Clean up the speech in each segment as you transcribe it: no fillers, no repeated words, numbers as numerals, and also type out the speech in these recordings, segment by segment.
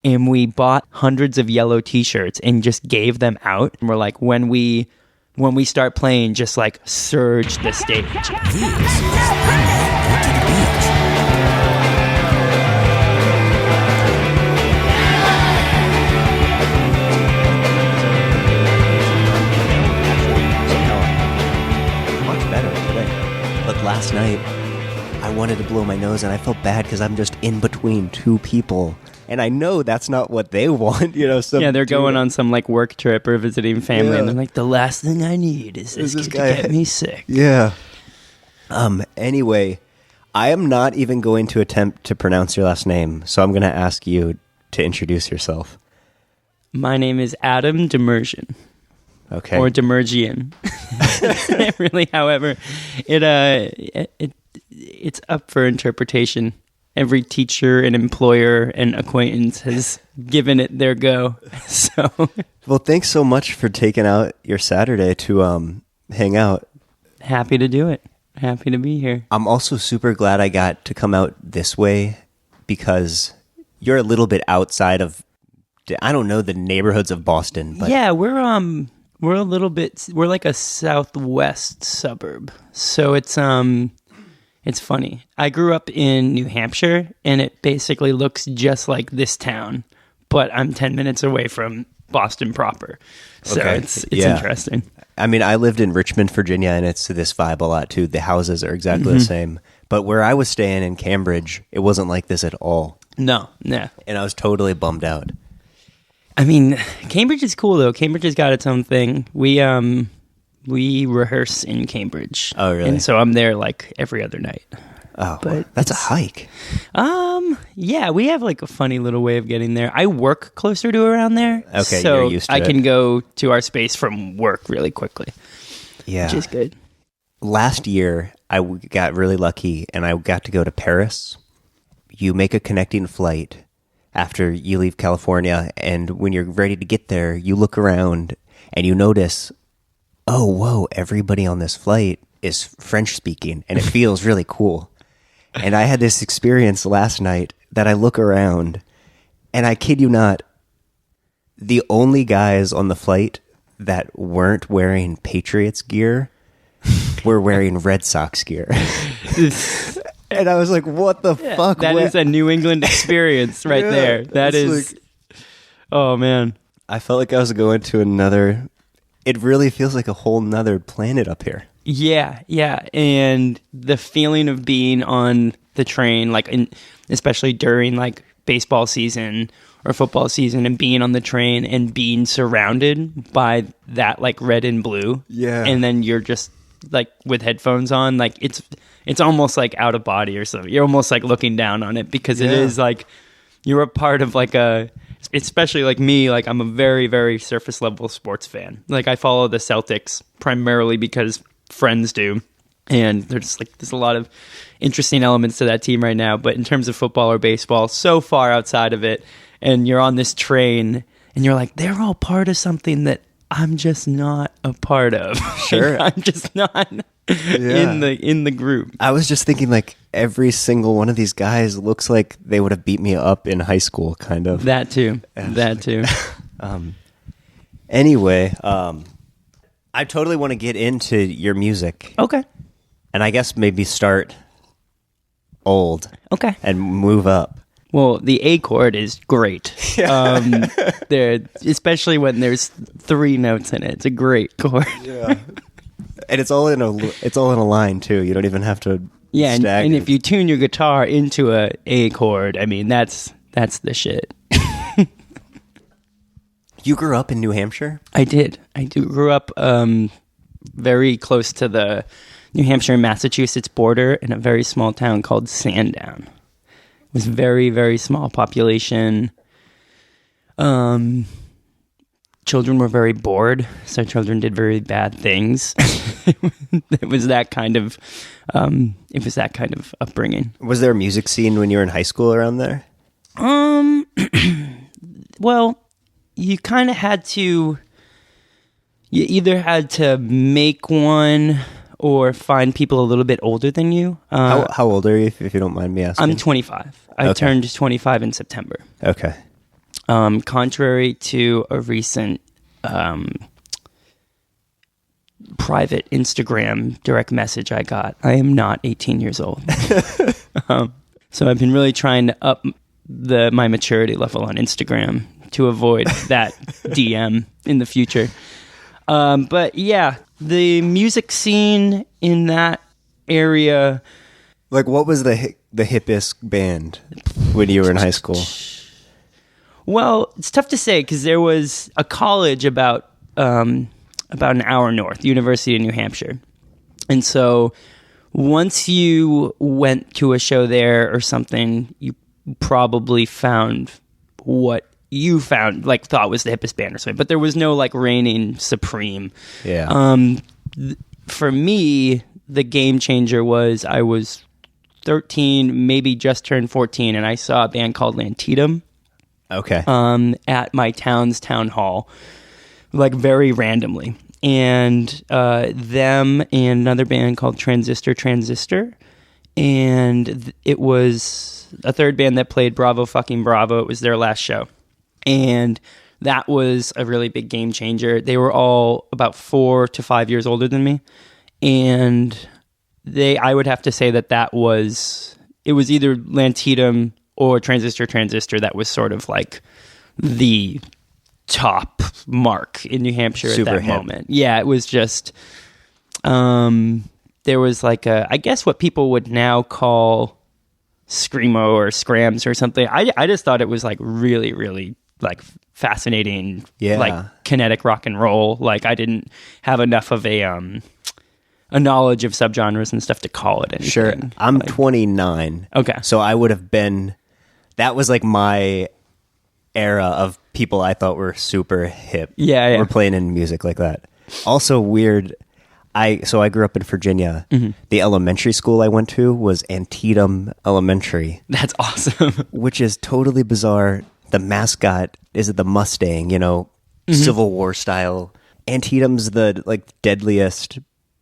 and we bought hundreds of yellow t-shirts and just gave them out. And we're like, when we start playing, just like surge the stage. This is When You Go to the Beach. Much better today. But last night, I wanted to blow my nose, and I felt bad because I'm just in between two people. And I know that's not what they want, Yeah, they're going on some like work trip or visiting family, and they're like, the last thing I need is this kid guy to get me sick. Yeah. Anyway, I am not even going to attempt to pronounce your last name, so I'm going to ask you to introduce yourself. My name is Adam Demirjian. Okay. Or demirjian. Really, however, it's up for interpretation. Every teacher and employer and acquaintance has given it their go. So, well, thanks so much for taking out your Saturday to hang out. Happy to do it. Happy to be here. I'm also super glad I got to come out this way because you're a little bit outside of, I don't know, the neighborhoods of Boston. But yeah, we're a little bit. We're like a southwest suburb. So it's funny. I grew up in New Hampshire, and it basically looks just like this town, but I'm 10 minutes away from Boston proper. So okay. it's interesting. I mean, I lived in Richmond, Virginia, and it's this vibe a lot, too. The houses are exactly the same. But where I was staying in Cambridge, it wasn't like this at all. No. And I was totally bummed out. I mean, Cambridge is cool, though. Cambridge has got its own thing. We rehearse in Cambridge. Oh, really? And so I'm there like every other night. Oh, but that's a hike. Yeah, we have like a funny little way of getting there. I work closer to around there. Okay, so you're used to I it. can go to our space from work really quickly. Yeah. Which is good. Last year, I got really lucky and I got to go to Paris. You make a connecting flight after you leave California, and when you're ready to get there, you look around and you notice, oh, whoa, everybody on this flight is French speaking, and it feels really cool. And I had this experience last night that I look around, and I kid you not, the only guys on the flight that weren't wearing Patriots gear were wearing Red Sox gear. And I was like, what the fuck? That is a New England experience right there. That is, like, oh man. I felt like I was going to another, it really feels like a whole nother planet up here. Yeah. And the feeling of being on the train, like especially during like baseball season or football season, and being on the train and being surrounded by that like red and blue. Yeah. And then you're just like with headphones on, like it's almost like out of body or something. You're almost like looking down on it because it is like you're a part of like especially like me, like I'm a very, very surface level sports fan. Like I follow the Celtics primarily because friends do. And there's a lot of interesting elements to that team right now. But in terms of football or baseball, so far outside of it, and you're on this train and you're like, they're all part of something that I'm just not a part of. Sure. I'm just not in the group. I was just thinking like every single one of these guys looks like they would have beat me up in high school, kind of. That too. Anyway, I totally want to get into your music. Okay. And I guess maybe start old. Okay. And move up. Well, the A chord is great. There, especially when there's 3 notes in it. It's a great chord. Yeah. And it's all in a line too. You don't even have to and if you tune your guitar into a chord, I mean that's the shit. You grew up in New Hampshire? I did. Grew up very close to the New Hampshire and Massachusetts border in a very small town called Sandown. It was very, very small population. Children were very bored, so children did very bad things. It was that kind of upbringing. Was there a music scene when you were in high school around there? Well, you kind of had to. You either had to make one or find people a little bit older than you. How old are you, if you don't mind me asking? I'm 25. I turned 25 in September. Okay. Contrary to a recent private Instagram direct message I got, I am not 18 years old. So I've been really trying to up my maturity level on Instagram to avoid that DM in the future. But yeah, the music scene in that area. Like, what was the hippest band when you were in high school? Well, it's tough to say because there was a college about an hour north, University of New Hampshire. And so once you went to a show there or something, you probably found what you thought was the hippest band or something. But there was no like reigning supreme. Yeah. For me, the game changer was I was 13, maybe just turned 14, and I saw a band called Lantetum. Okay. At my town's town hall, like very randomly. And them and another band called Transistor. And it was a third band that played Bravo Fucking Bravo. It was their last show. And that was a really big game changer. They were all about 4 to 5 years older than me. And I would have to say it was either Lantetum or Transistor that was sort of like the top mark in New Hampshire Super at that hip. moment. Yeah, it was just, there was like I guess what people would now call screamo or scrams or something. I just thought it was like really, really like fascinating, like kinetic rock and roll. Like I didn't have enough of a knowledge of subgenres and stuff to call it anything. Sure. I'm 29. Okay. So I would have been, that was like my era of people I thought were super hip. Yeah. Were playing in music like that. Also weird. So I grew up in Virginia. Mm-hmm. The elementary school I went to was Antietam Elementary. That's awesome. Which is totally bizarre. The mascot is the Mustang, Civil War style. Antietam's the like deadliest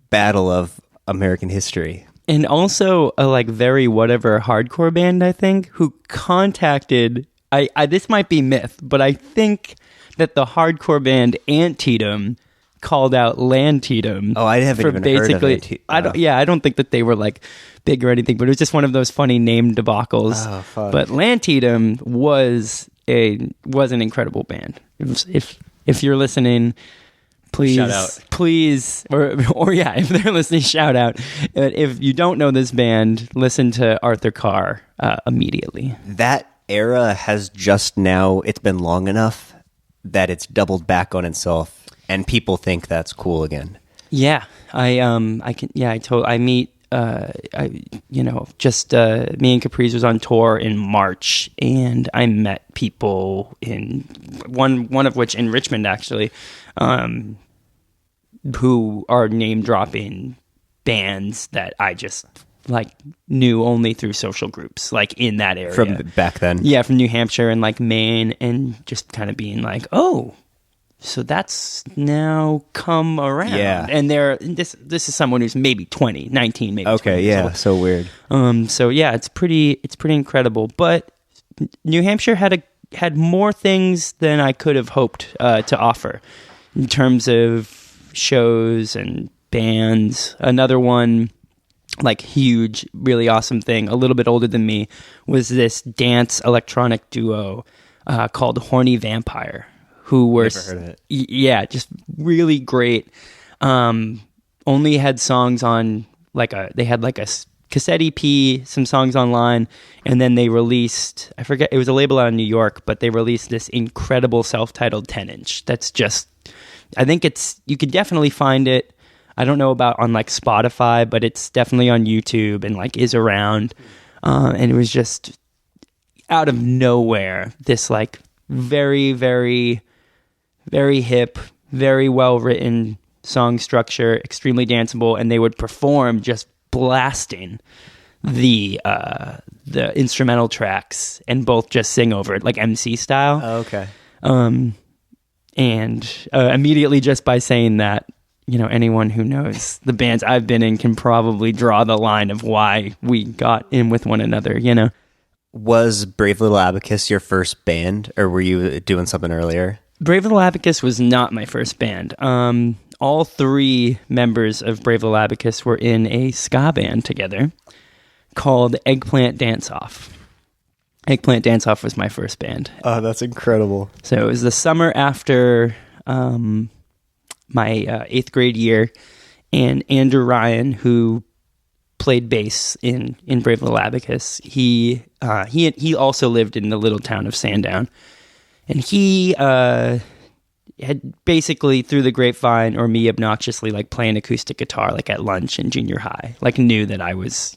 battle of American history. And also a like very whatever hardcore band, I think, who contacted, I this might be myth, but I think that the hardcore band Antietam called out Lantetum. Oh, I haven't even heard of it. I don't think that they were like big or anything, but it was just one of those funny name debacles. Oh, fuck. But Lantetum was an incredible band. If you're listening, please, shout out. Please, or yeah, if they're listening, shout out. If you don't know this band, listen to Arthur Carr immediately. That era has just now, it's been long enough that it's doubled back on itself, and people think that's cool again. Yeah, me and Capris was on tour in March, and I met people in one of which in Richmond actually, who are name dropping bands that I just like knew only through social groups, like in that area From back then. Yeah, from New Hampshire and like Maine, and just kind of being like, oh, so that's now come around. Yeah. And this is someone who's maybe 19, maybe Okay, 20 yeah, years old. so weird. So yeah, it's pretty incredible. But New Hampshire had more things than I could have hoped to offer in terms of shows and bands. Another one, like huge, really awesome thing, a little bit older than me, was this dance electronic duo called Horny Vampire, who were Never heard of it. Yeah, just really great. Only had songs on they had like a cassette EP, some songs online, and then they released, I forget, it was a label out in New York, but they released this incredible self-titled 10-inch that's just, I think you could definitely find it. I don't know about on like Spotify, but it's definitely on YouTube and like is around. And it was just out of nowhere, this like very, very, very hip, very well written song structure, extremely danceable, and they would perform just blasting the instrumental tracks and both just sing over it like MC style. Oh, okay. And immediately just by saying that, anyone who knows the bands I've been in can probably draw the line of why we got in with one another, Was Brave Little Abacus your first band, or were you doing something earlier? Brave Little Abacus was not my first band. All three members of Brave Little Abacus were in a ska band together called Eggplant Dance Off. Eggplant Dance Off was my first band. Oh, that's incredible. So it was the summer after my 8th grade year, and Andrew Ryan, who played bass in Brave Little Abacus, he also lived in the little town of Sandown, and he had basically through the grapevine, or me obnoxiously like playing acoustic guitar like at lunch in junior high, like knew that I was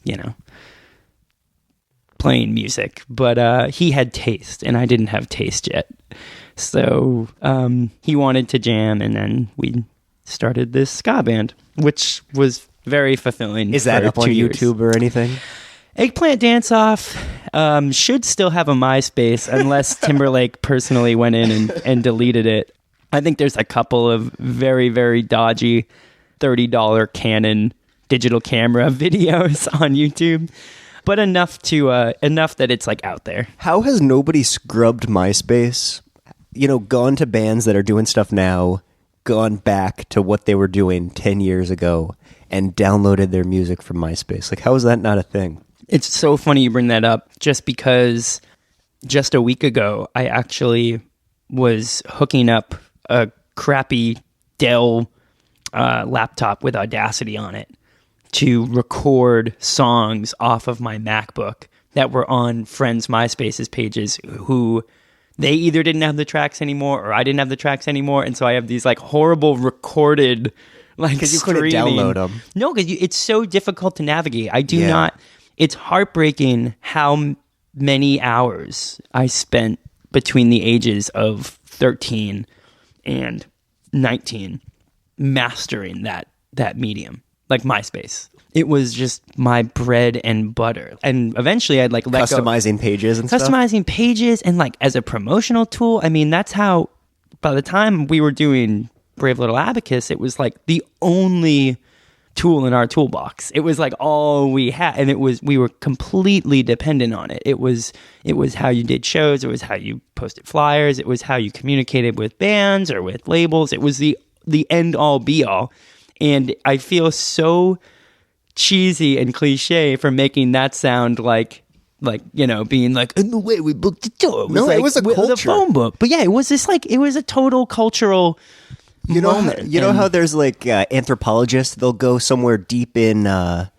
playing music, but he had taste and I didn't have taste yet, so he wanted to jam, and then we started this ska band, which was very fulfilling. Is that up on YouTube or anything? Eggplant Dance Off should still have a MySpace unless Timberlake personally went in and deleted it. I think there's a couple of very, very dodgy $30 Canon digital camera videos on YouTube, but enough that it's like out there. How has nobody scrubbed MySpace? Gone to bands that are doing stuff now, gone back to what they were doing 10 years ago, and downloaded their music from MySpace. Like, how is that not a thing? It's so funny you bring that up, just because just a week ago, I actually was hooking up a crappy Dell laptop with Audacity on it to record songs off of my MacBook that were on friends' MySpace's pages who they either didn't have the tracks anymore or I didn't have the tracks anymore. And so I have these like horrible recorded, like, because you couldn't download them. No, because it's so difficult to navigate. I do not. It's heartbreaking how many hours I spent between the ages of 13 and 19 mastering that medium, like MySpace. It was just my bread and butter. And eventually I'd like customizing pages and stuff. Customizing pages and like as a promotional tool. I mean, that's how, by the time we were doing Brave Little Abacus, it was like the only tool in our toolbox. It was like all we had, and we were completely dependent on it. It was how you did shows, it was how you posted flyers, it was how you communicated with bands or with labels. It was the end all be all. And I feel so cheesy and cliche for making that sound like being like, in the way we booked the tour. It was a culture. The phone book. But yeah, it was a total cultural moment. How there's like anthropologists, they'll go somewhere deep in the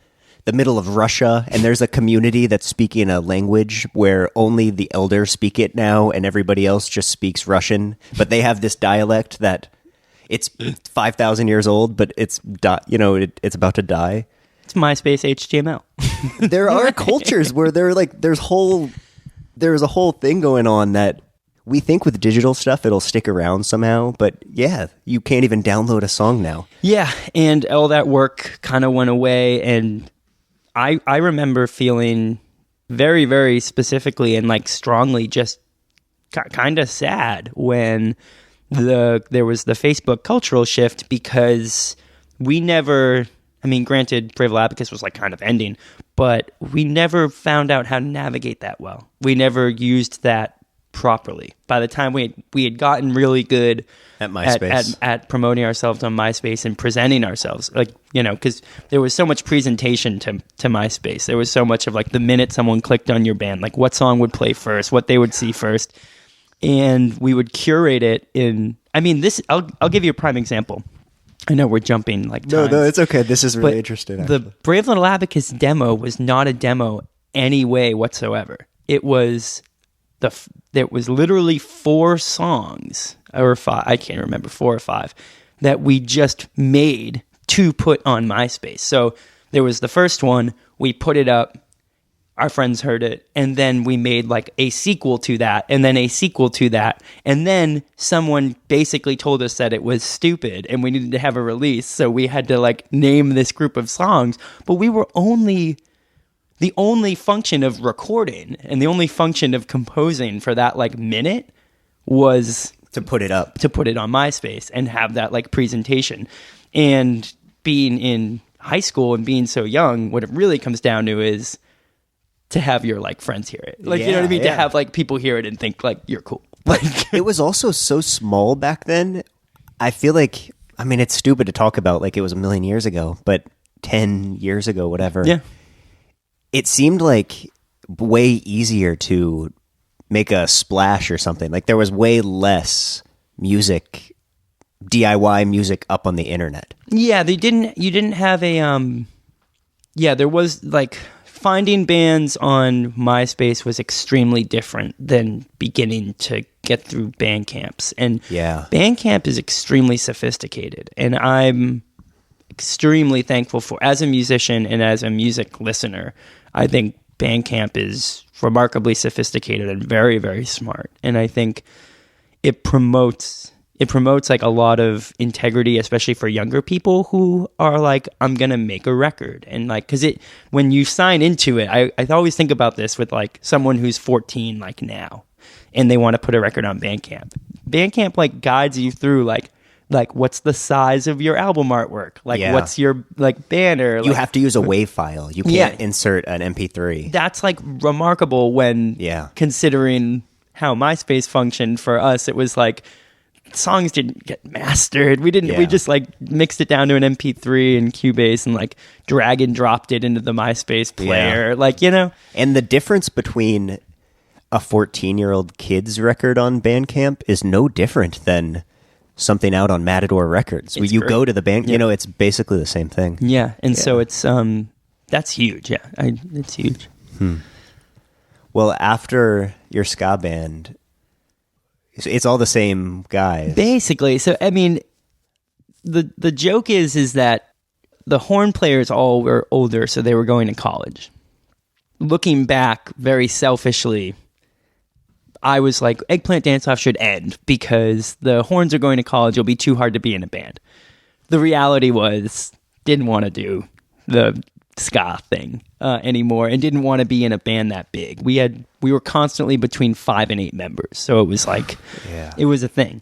middle of Russia, and there's a community that's speaking a language where only the elders speak it now and everybody else just speaks Russian, but they have this dialect that it's 5,000 years old, but it's it's about to die. It's MySpace HTML. There are cultures where there's a whole thing going on that we think with digital stuff it'll stick around somehow, but yeah, you can't even download a song now. Yeah, and all that work kind of went away, and I remember feeling very, very specifically and like strongly just kind of sad when there was the Facebook cultural shift, because we never, I mean, granted, Brave Little Abacus was like kind of ending, but we never found out how to navigate that well. We never used that properly. By the time we had gotten really good at MySpace, at promoting ourselves on MySpace and presenting ourselves, like, because there was so much presentation to MySpace. There was so much of like the minute someone clicked on your band, like what song would play first, what they would see first, and we would curate it in. I mean, this. I'll give you a prime example. I know we're jumping like times, no, it's okay. This is really interesting. Actually. The Brave Little Abacus demo was not a demo any way whatsoever. It was there was literally 4 songs or 5. I can't remember, 4 or 5 that we just made to put on MySpace. So there was the first one. We put it up. Our friends heard it, and then we made like a sequel to that, and then a sequel to that, and then someone basically told us that it was stupid and we needed to have a release, so we had to like name this group of songs. But we were the only function of recording and the only function of composing for that like minute was to put it up, to put it on MySpace and have that like presentation. And being in high school and being so young, what it really comes down to is to have your like friends hear it. Like, you know what I mean? To have like people hear it and think like you're cool. Like It was also so small back then. I feel like, I mean, it's stupid to talk about like it was a million years ago, but 10 years ago, whatever. Yeah. It seemed like way easier to make a splash or something. Like there was way less music, DIY music up on the internet. Yeah, you didn't have a there was like finding bands on MySpace was extremely different than beginning to get through Bandcamps. And Bandcamp is extremely sophisticated, and I'm extremely thankful for, as a musician and as a music listener, I think Bandcamp is remarkably sophisticated and very, very smart. And I think it promotes like a lot of integrity, especially for younger people who are like, I'm going to make a record. And like, cause when you sign into it, I always think about this with like someone who's 14, like now, and they want to put a record on Bandcamp. Bandcamp like guides you through like what's the size of your album artwork? Like what's your like banner? You like, have to use a WAV file. You can't insert an MP3. That's like remarkable when considering how MySpace functioned for us. It was like, songs didn't get mastered. We just like mixed it down to an MP3 in Cubase and like drag and dropped it into the MySpace player. Like, you know. And the difference between a 14-year-old kid's record on Bandcamp is no different than something out on Matador Records. When you go to the band, you know, it's basically the same thing. Yeah. And so it's, that's huge. Yeah. It's huge. Well, after your ska band, it's all the same guys. Basically. So, I mean, the joke is that the horn players all were older, so they were going to college. Looking back very selfishly, I was like, Eggplant Dance Off should end because the horns are going to college. It'll be too hard to be in a band. The reality was, didn't want to do the ska thing anymore and didn't want to be in a band that big. We were constantly between 5 and 8 members. So it was like, it was a thing.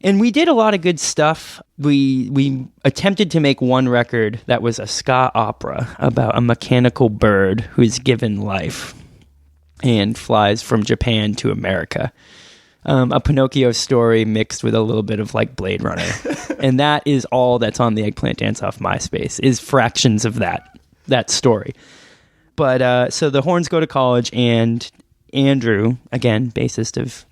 And we did a lot of good stuff. We attempted to make one record that was a ska opera about a mechanical bird who's given life and flies from Japan to America. A Pinocchio story mixed with a little bit of like Blade Runner. And that is all that's on the Eggplant Dance Off MySpace, is fractions of that story. But so the horns go to college, and Andrew, again, bassist of,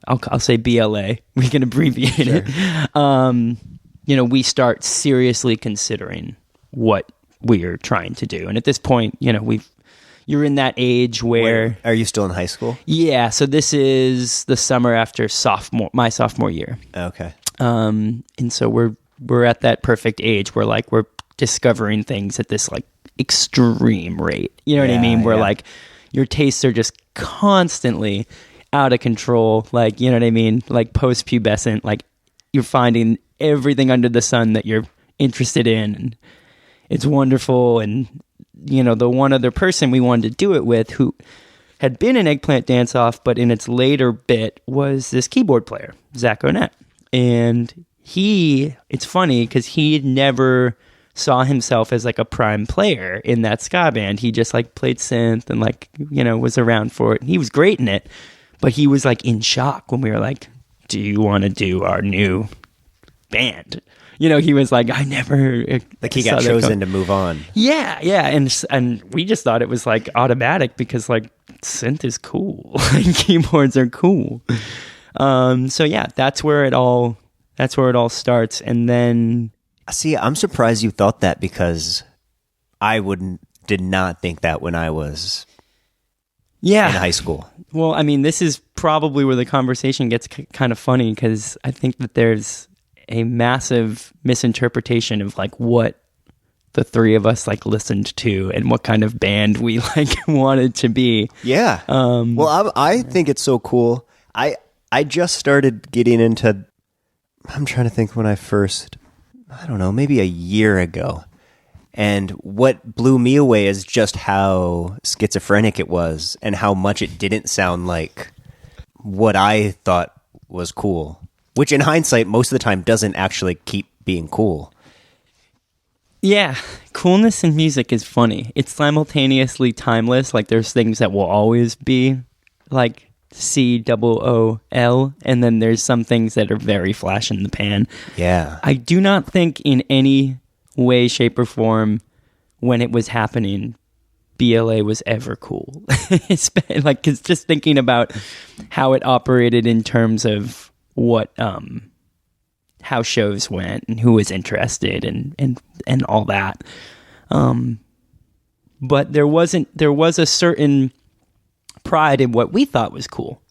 I'll say BLA, we can abbreviate it. You know, we start seriously considering what we're trying to do. And at this point, you know, you're in that age where... Are you still in high school? Yeah, so this is the summer after my sophomore year. Okay. And so we're at that perfect age where like we're discovering things at this like extreme rate. You know what I mean? Where like your tastes are just constantly out of control. Like, you know what I mean? Like post-pubescent, like you're finding everything under the sun that you're interested in. And it's wonderful. And you know, the one other person we wanted to do it with who had been in Eggplant Dance Off, but in its later bit was this keyboard player, Zach Onett. And it's funny because he never saw himself as like a prime player in that ska band. He just like played synth and like, you know, was around for it. He was great in it, but he was like in shock when we were like, do you want to do our new band? You know, he was like, I never... Like he got chosen to move on. Yeah. And we just thought it was like automatic because like synth is cool. Like keyboards are cool. So yeah, that's where it all starts. And then... See, I'm surprised you thought that because I did not think that when I was in high school. Well, I mean, this is probably where the conversation gets kind of funny because I think that there's a massive misinterpretation of like what the three of us like listened to and what kind of band we like wanted to be. Yeah. Well, I think it's so cool. I just started getting into, I'm trying to think when I first, I don't know, maybe a year ago. And what blew me away is just how schizophrenic it was and how much it didn't sound like what I thought was cool. Which in hindsight, most of the time doesn't actually keep being cool. Yeah, coolness in music is funny. It's simultaneously timeless. Like there's things that will always be like COOL, and then there's some things that are very flash in the pan. Yeah. I do not think in any way, shape, or form when it was happening, BLA was ever cool. It's been, like, 'cause just thinking about how it operated in terms of what how shows went and who was interested and all that. But there was a certain pride in what we thought was cool,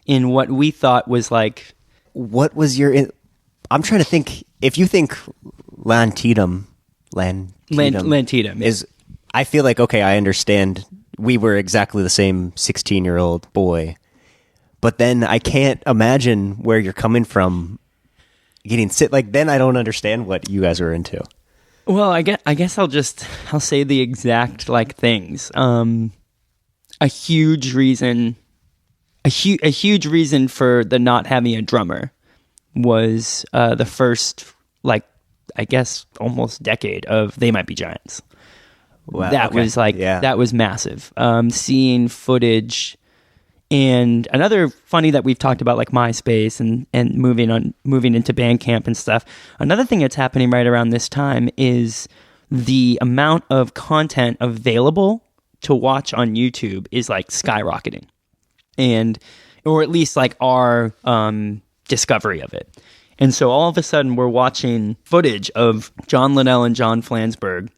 in what we thought was like. What was your? I'm trying to think. If you think Lantedum is, I feel like okay, I understand. We were exactly the same 16-year-old boy, but then I can't imagine where you're coming from. Getting sit like then I don't understand what you guys were into. Well, I guess I'll say the exact like things. A huge reason for the not having a drummer was the first, like, I guess almost decade of They Might Be Giants. Wow, that okay. was like Yeah. that was massive. Seeing footage. And another funny that we've talked about, like MySpace and moving into Bandcamp and stuff. Another thing that's happening right around this time is the amount of content available to watch on YouTube is like skyrocketing, or at least like our discovery of it. And so all of a sudden we're watching footage of John Linnell and John Flansburgh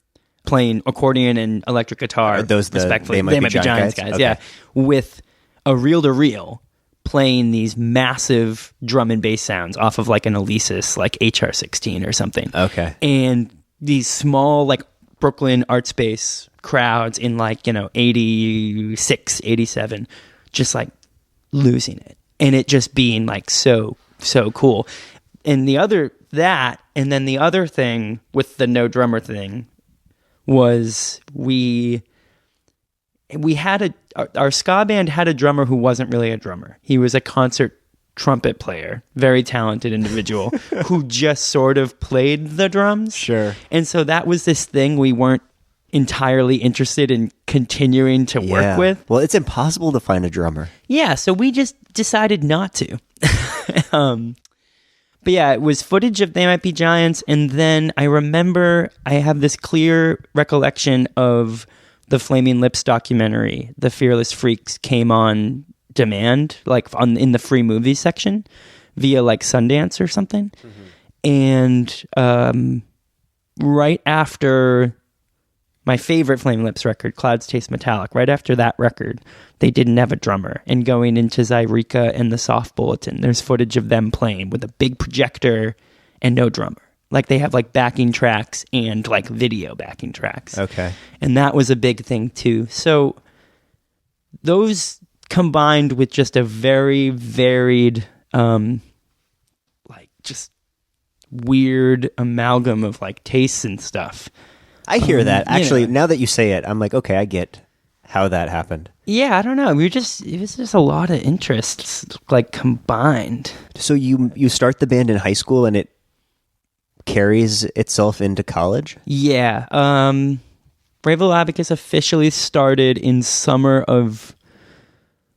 playing accordion and electric guitar. Are those the respectfully. They Might Be Giants guys? guys, Okay. yeah, with a reel-to-reel playing these massive drum and bass sounds off of like an Alesis, like HR-16 or something. Okay. And these small like Brooklyn art space crowds in like, 86, 87, just like losing it. And it just being like so cool. And the other thing with the no drummer thing was we had our ska band had a drummer who wasn't really a drummer. He was a concert trumpet player, very talented individual who just sort of played the drums. Sure. And so that was this thing we weren't entirely interested in continuing to work with. Well, it's impossible to find a drummer. Yeah, so we just decided not to. But yeah, it was footage of They Might Be Giants, and then I remember I have this clear recollection of the Flaming Lips documentary, The Fearless Freaks, came on demand, like in the free movies section, via like Sundance or something. Mm-hmm. And right after my favorite Flaming Lips record, Clouds Taste Metallic, right after that record, they didn't have a drummer. And going into Zyreka and the Soft Bulletin, there's footage of them playing with a big projector and no drummer. Like they have like backing tracks and like video backing tracks. Okay. And that was a big thing too. So those combined with just a very varied, like just weird amalgam of like tastes and stuff. I hear that. Actually, you know. now that you say it, I'm like, okay, I get how that happened. Yeah, I don't know. It was just a lot of interests like combined. So you start the band in high school and it carries itself into college? Yeah. Little Abacus officially started in summer of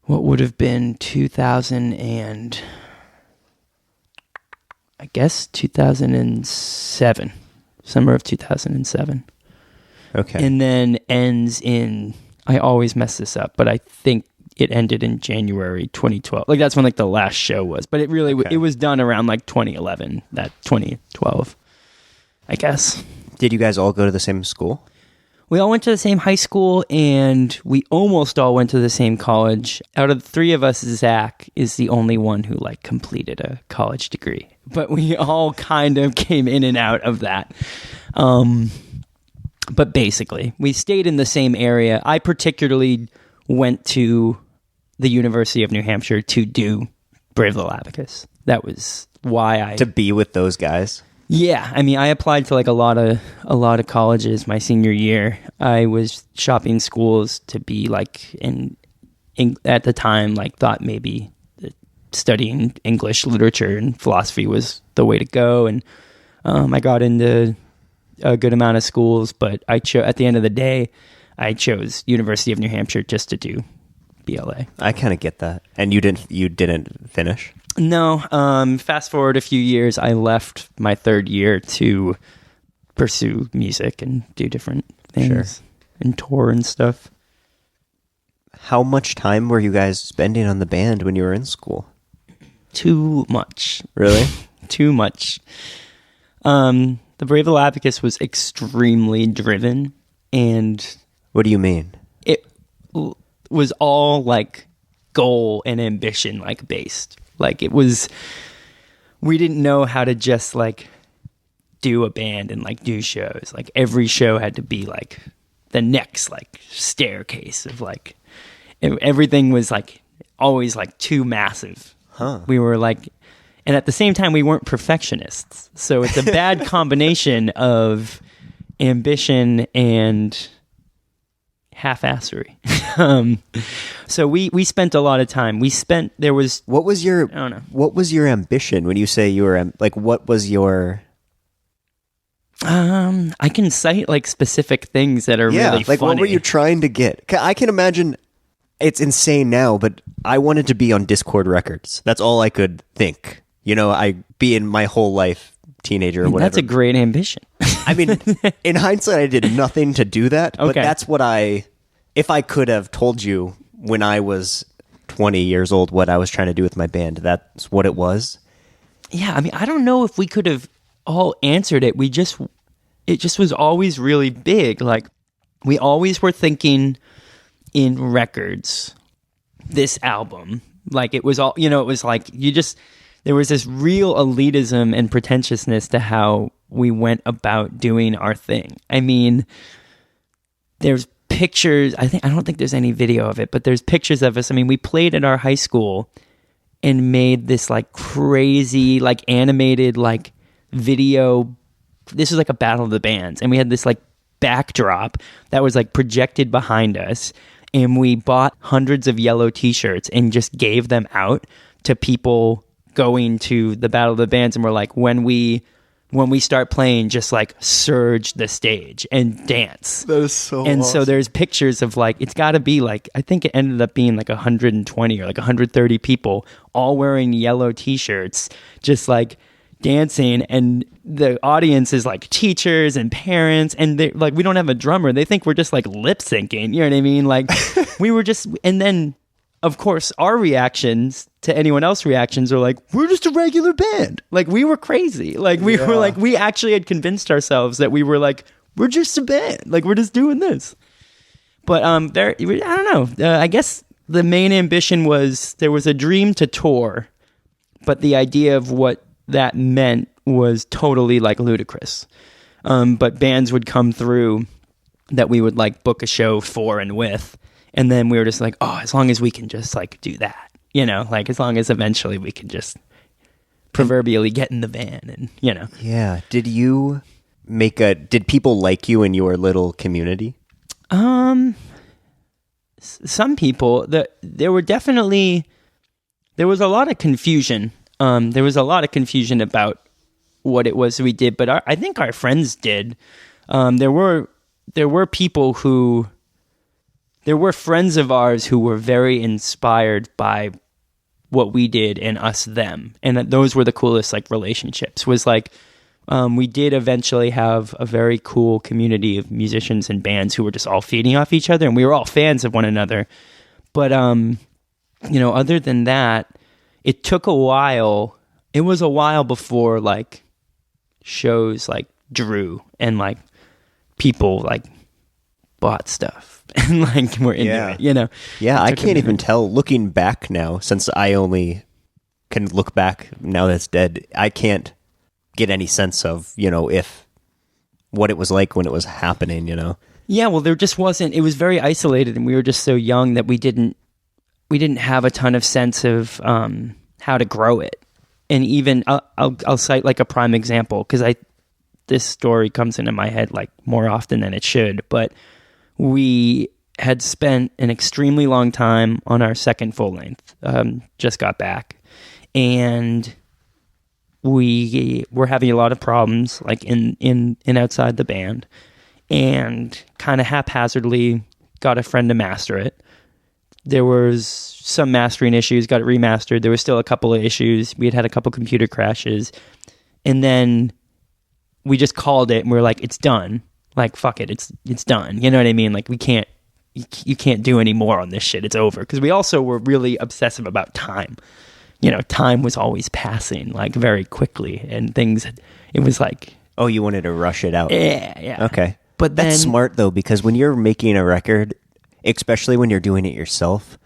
what would have been 2007. Summer of 2007. Okay. And then ends in, I always mess this up, but I think it ended in January 2012. Like that's when like the last show was, but it really, Okay. it was done around like 2011, that 2012, I guess. Did you guys all go to the same school? We all went to the same high school and we almost all went to the same college. Out of the three of us, Zach is the only one who like completed a college degree, but we all kind of came in and out of that. But basically, we stayed in the same area. I particularly went to the University of New Hampshire to do Brave Little Abacus. That was why To be with those guys? Yeah, I mean, I applied to like a lot of colleges my senior year. I was shopping schools to be like in at the time, like thought maybe that studying English literature and philosophy was the way to go, and I got into a good amount of schools, but at the end of the day, I chose University of New Hampshire just to do BLA. I kind of get that. And you didn't finish? No. Fast forward a few years, I left my third year to pursue music and do different things and tour and stuff. How much time were you guys spending on the band when you were in school? Too much. Really? Too much. The Brave Little Abacus was extremely driven, and What do you mean? it was all like goal and ambition like based. Like it was, we didn't know how to just like do a band and like do shows. Like every show had to be like the next like staircase of like everything was like always like too massive. We were like, and at the same time we weren't perfectionists, so it's a bad combination of ambition and half-assery. So we spent a lot of time. There was What was your I don't know. What was your ambition when you say you were like? What was your I can cite like specific things that are really like funny. what were you trying to get? I can imagine it's insane now, but I wanted to be on Discord Records. That's all I could think. You know, I be in my whole life, teenager or whatever. That's a great ambition. I mean, in hindsight, I did nothing to do that. But Okay. that's what if I could have told you when I was 20 years old what I was trying to do with my band, that's what it was. Yeah, I mean, I don't know if we could have all answered it. It just was always really big. Like, we always were thinking in records, this album. Like, it was all, it was like, there was this real elitism and pretentiousness to how we went about doing our thing. I mean, there's pictures, I don't think there's any video of it, but there's pictures of us. I mean, we played at our high school and made this like crazy, like animated, like video. This was like a battle of the bands, and we had this like backdrop that was like projected behind us, and we bought hundreds of yellow t-shirts and just gave them out to people going to the battle of the bands, and we're like, when we start playing, just like surge the stage and dance. That is so And so there's pictures of like, it's got to be like, I think it ended up being like 120 or like 130 people all wearing yellow t-shirts, just like dancing. And the audience is like teachers and parents, and they like, we don't have a drummer. They think we're just like lip syncing. You know what I mean? Like we were just, and then of course our reactions to anyone else's reactions are like, we're just a regular band. Like we were crazy. Like we were like, we actually had convinced ourselves that we were like, we're just a band. Like we're just doing this. But I don't know. I guess the main ambition was, there was a dream to tour, but the idea of what that meant was totally like ludicrous. But bands would come through that we would like book a show for and with. And then we were just like, oh, as long as we can just like do that, like as long as eventually we can just proverbially get in the van and, Yeah. Did people like you in your little community? Some people, there was a lot of confusion. There was a lot of confusion about what it was we did, but I think our friends did. There were friends of ours who were very inspired by what we did and us them, and those were the coolest like relationships. Was like we did eventually have a very cool community of musicians and bands who were just all feeding off each other, and we were all fans of one another. But other than that, it took a while. It was a while before like shows like drew and like people like bought stuff and like we're into it, Yeah, I can't even tell. Looking back now, since I only can look back now that's dead, I can't get any sense of, if what it was like when it was happening, Yeah, well, there just wasn't. It was very isolated, and we were just so young that we didn't have a ton of sense of how to grow it. And even I'll cite like a prime example, because this story comes into my head like more often than it should, but we had spent an extremely long time on our second full length, just got back, and we were having a lot of problems, like in outside the band, and kind of haphazardly got a friend to master it. There was some mastering issues, got it remastered. There was still a couple of issues. We had a couple computer crashes, and then we just called it, and we were like, "It's done. Like, fuck it, it's done." You know what I mean? Like, you can't do any more on this shit. It's over. Because we also were really obsessive about time. You know, time was always passing, like, very quickly, and things. It was like, oh, you wanted to rush it out. yeah. Okay, But that's then, smart though, because when you're making a record, especially when you're doing it yourself,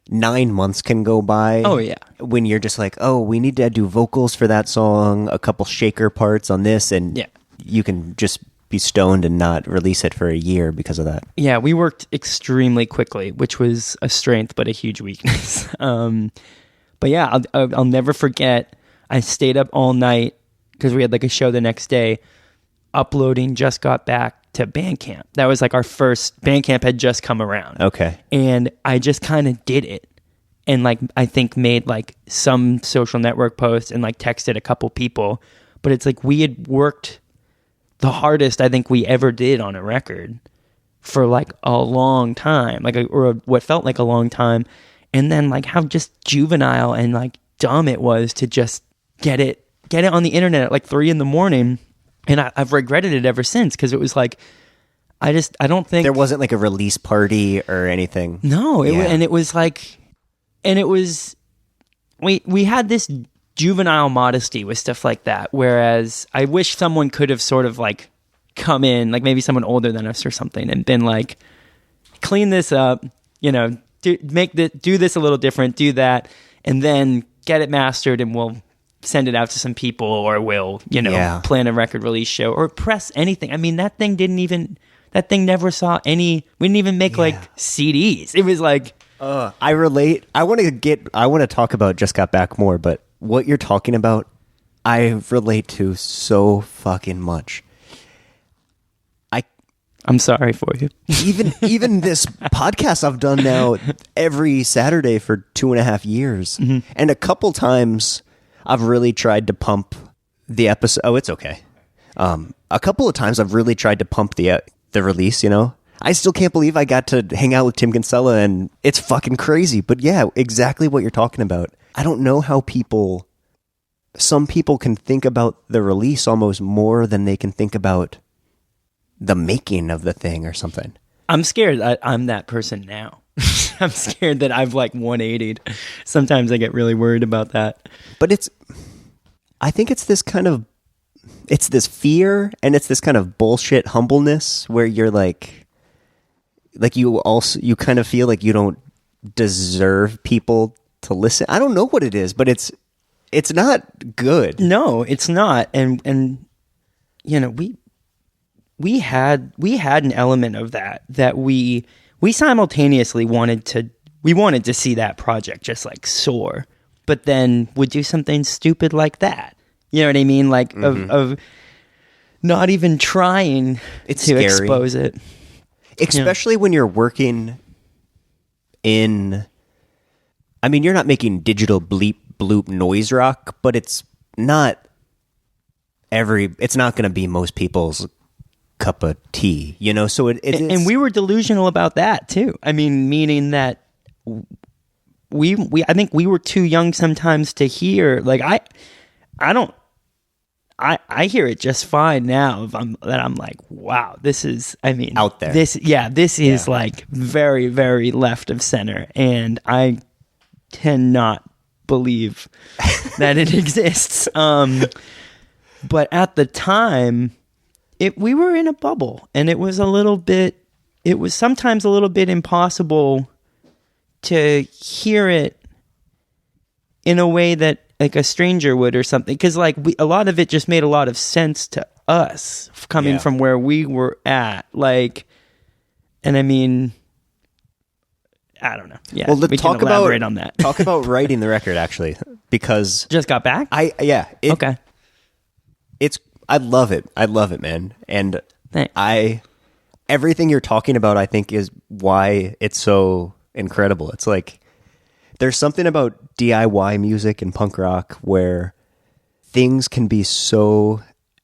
9 months can go by. Oh, yeah. When you're just like, oh, we need to do vocals for that song, a couple shaker parts on this, and Yeah. you can just be stoned and not release it for a year because of that. Yeah, we worked extremely quickly, which was a strength but a huge weakness. But yeah, I'll never forget. I stayed up all night because we had like a show the next day. Uploading Just Got Back to Bandcamp. That was like our first. Bandcamp had just come around. Okay. And I just kind of did it, and like I think made like some social network posts and like texted a couple people. But it's like we had worked the hardest I think we ever did on a record for like a long time, or what felt like a long time. And then like how just juvenile and like dumb it was to just get it on the internet at like 3 a.m. And I've regretted it ever since, because it was like, I don't think There wasn't like a release party or anything. No, Yeah. it was like, and it was, we had this juvenile modesty with stuff like that. Whereas I wish someone could have sort of like come in, like maybe someone older than us or something, and been like, clean this up, you know, do this a little different, do that, and then get it mastered, and we'll send it out to some people, or we'll, you know, plan a record release show or press anything. I mean, that thing never saw any, we didn't even make like CDs. It was like, I relate. I want to talk about Just Got Back more, but what you're talking about, I relate to so fucking much. I'm sorry for you. Even this podcast I've done now every Saturday for 2.5 years. Mm-hmm. And a couple times I've really tried to pump the episode. Oh, it's okay. A couple of times I've really tried to pump the release, you know? I still can't believe I got to hang out with Tim Kinsella, and it's fucking crazy. But yeah, exactly what you're talking about. I don't know how some people can think about the release almost more than they can think about the making of the thing or something. I'm scared I'm that person now. I'm scared that I've like 180'd. Sometimes I get really worried about that. But I think it's this fear, and it's this kind of bullshit humbleness where you're like you kind of feel like you don't deserve people to listen. I don't know what it is, but it's not good. No, it's not. And you know, we had an element of that we simultaneously wanted to see that project just like soar, but then would do something stupid like that. You know what I mean? Like of not even trying It's to scary. expose it. Especially when you're working in, I mean, you're not making digital bleep bloop noise rock, but it's not going to be most people's cup of tea, you know? So and we were delusional about that too. I mean, meaning that I think we were too young sometimes to hear, like, I hear it just fine now. I'm like, wow, this is, I mean, out there. This is like very, very left of center, and I cannot believe that it exists. But at the time, we were in a bubble, and it was sometimes a little bit impossible to hear it in a way that like a stranger would or something, because like a lot of it just made a lot of sense to us coming from where we were at, like, and I mean, I don't know. Yeah, well, we can elaborate on that. Talk about writing the record, actually, because Just Got Back. Okay. I love it, man. And Thanks. everything you're talking about, I think, is why it's so incredible. It's like there's something about DIY music and punk rock where things can be so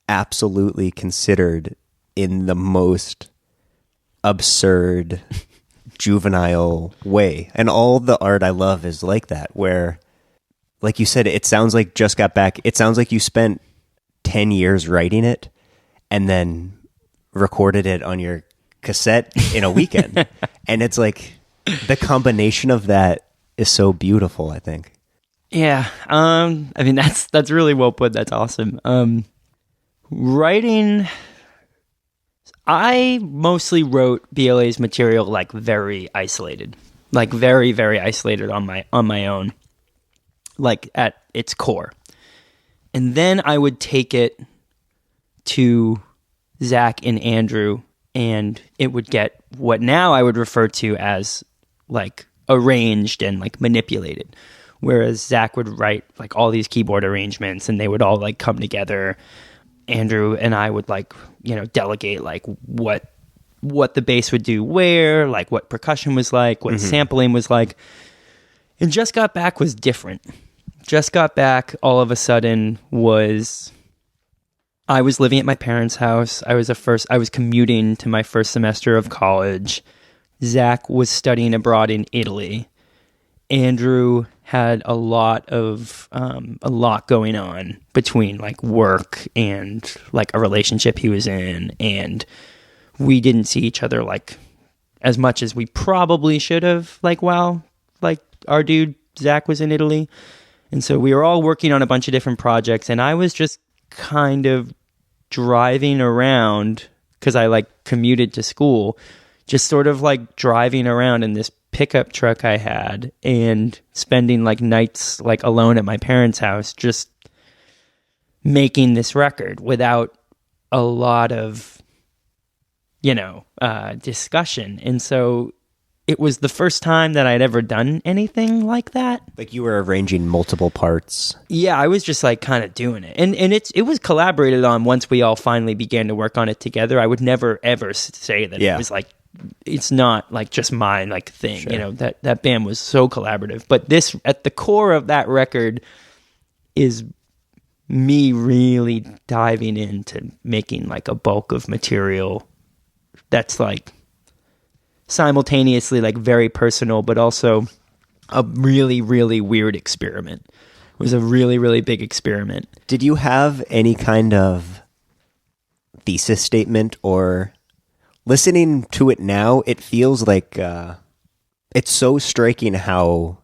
absolutely considered in the most absurd, juvenile way. And all the art I love is like that, where, like you said, it sounds like Just Got Back. It sounds like you spent 10 years writing it and then recorded it on your cassette in a weekend. And it's like the combination of that is so beautiful, I think. Yeah. I mean, that's really well put. That's awesome. Writing, I mostly wrote BLA's material like very isolated, like very, very isolated on my own, like at its core. And then I would take it to Zach and Andrew, and it would get what now I would refer to as like arranged and like manipulated. Whereas Zach would write like all these keyboard arrangements and they would all like come together. Andrew and I would like, delegate like what the bass would do where, like what percussion was like, what sampling was like. And Just Got Back was different. Just Got Back all of a sudden was, I was living at my parents' house. I was commuting to my first semester of college. Zach was studying abroad in Italy. Andrew had a lot going on between like work and like a relationship he was in, and we didn't see each other like as much as we probably should have, like while like our dude Zach was in Italy. And so we were all working on a bunch of different projects, and I was just kind of driving around because I like commuted to school, just sort of like driving around in this pickup truck I had and spending like nights like alone at my parents' house, just making this record without a lot of, discussion. And so it was the first time that I'd ever done anything like that. Like you were arranging multiple parts. Yeah, I was just like kind of doing it. And it was collaborated on once we all finally began to work on it together. I would never ever say that it was like, it's not like just my like thing, Sure. That band was so collaborative. But this, at the core of that record, is me really diving into making like a bulk of material that's like simultaneously like very personal, but also a really, really weird experiment. It was a really, really big experiment. Did you have any kind of thesis statement, or listening to it now, it feels like it's so striking how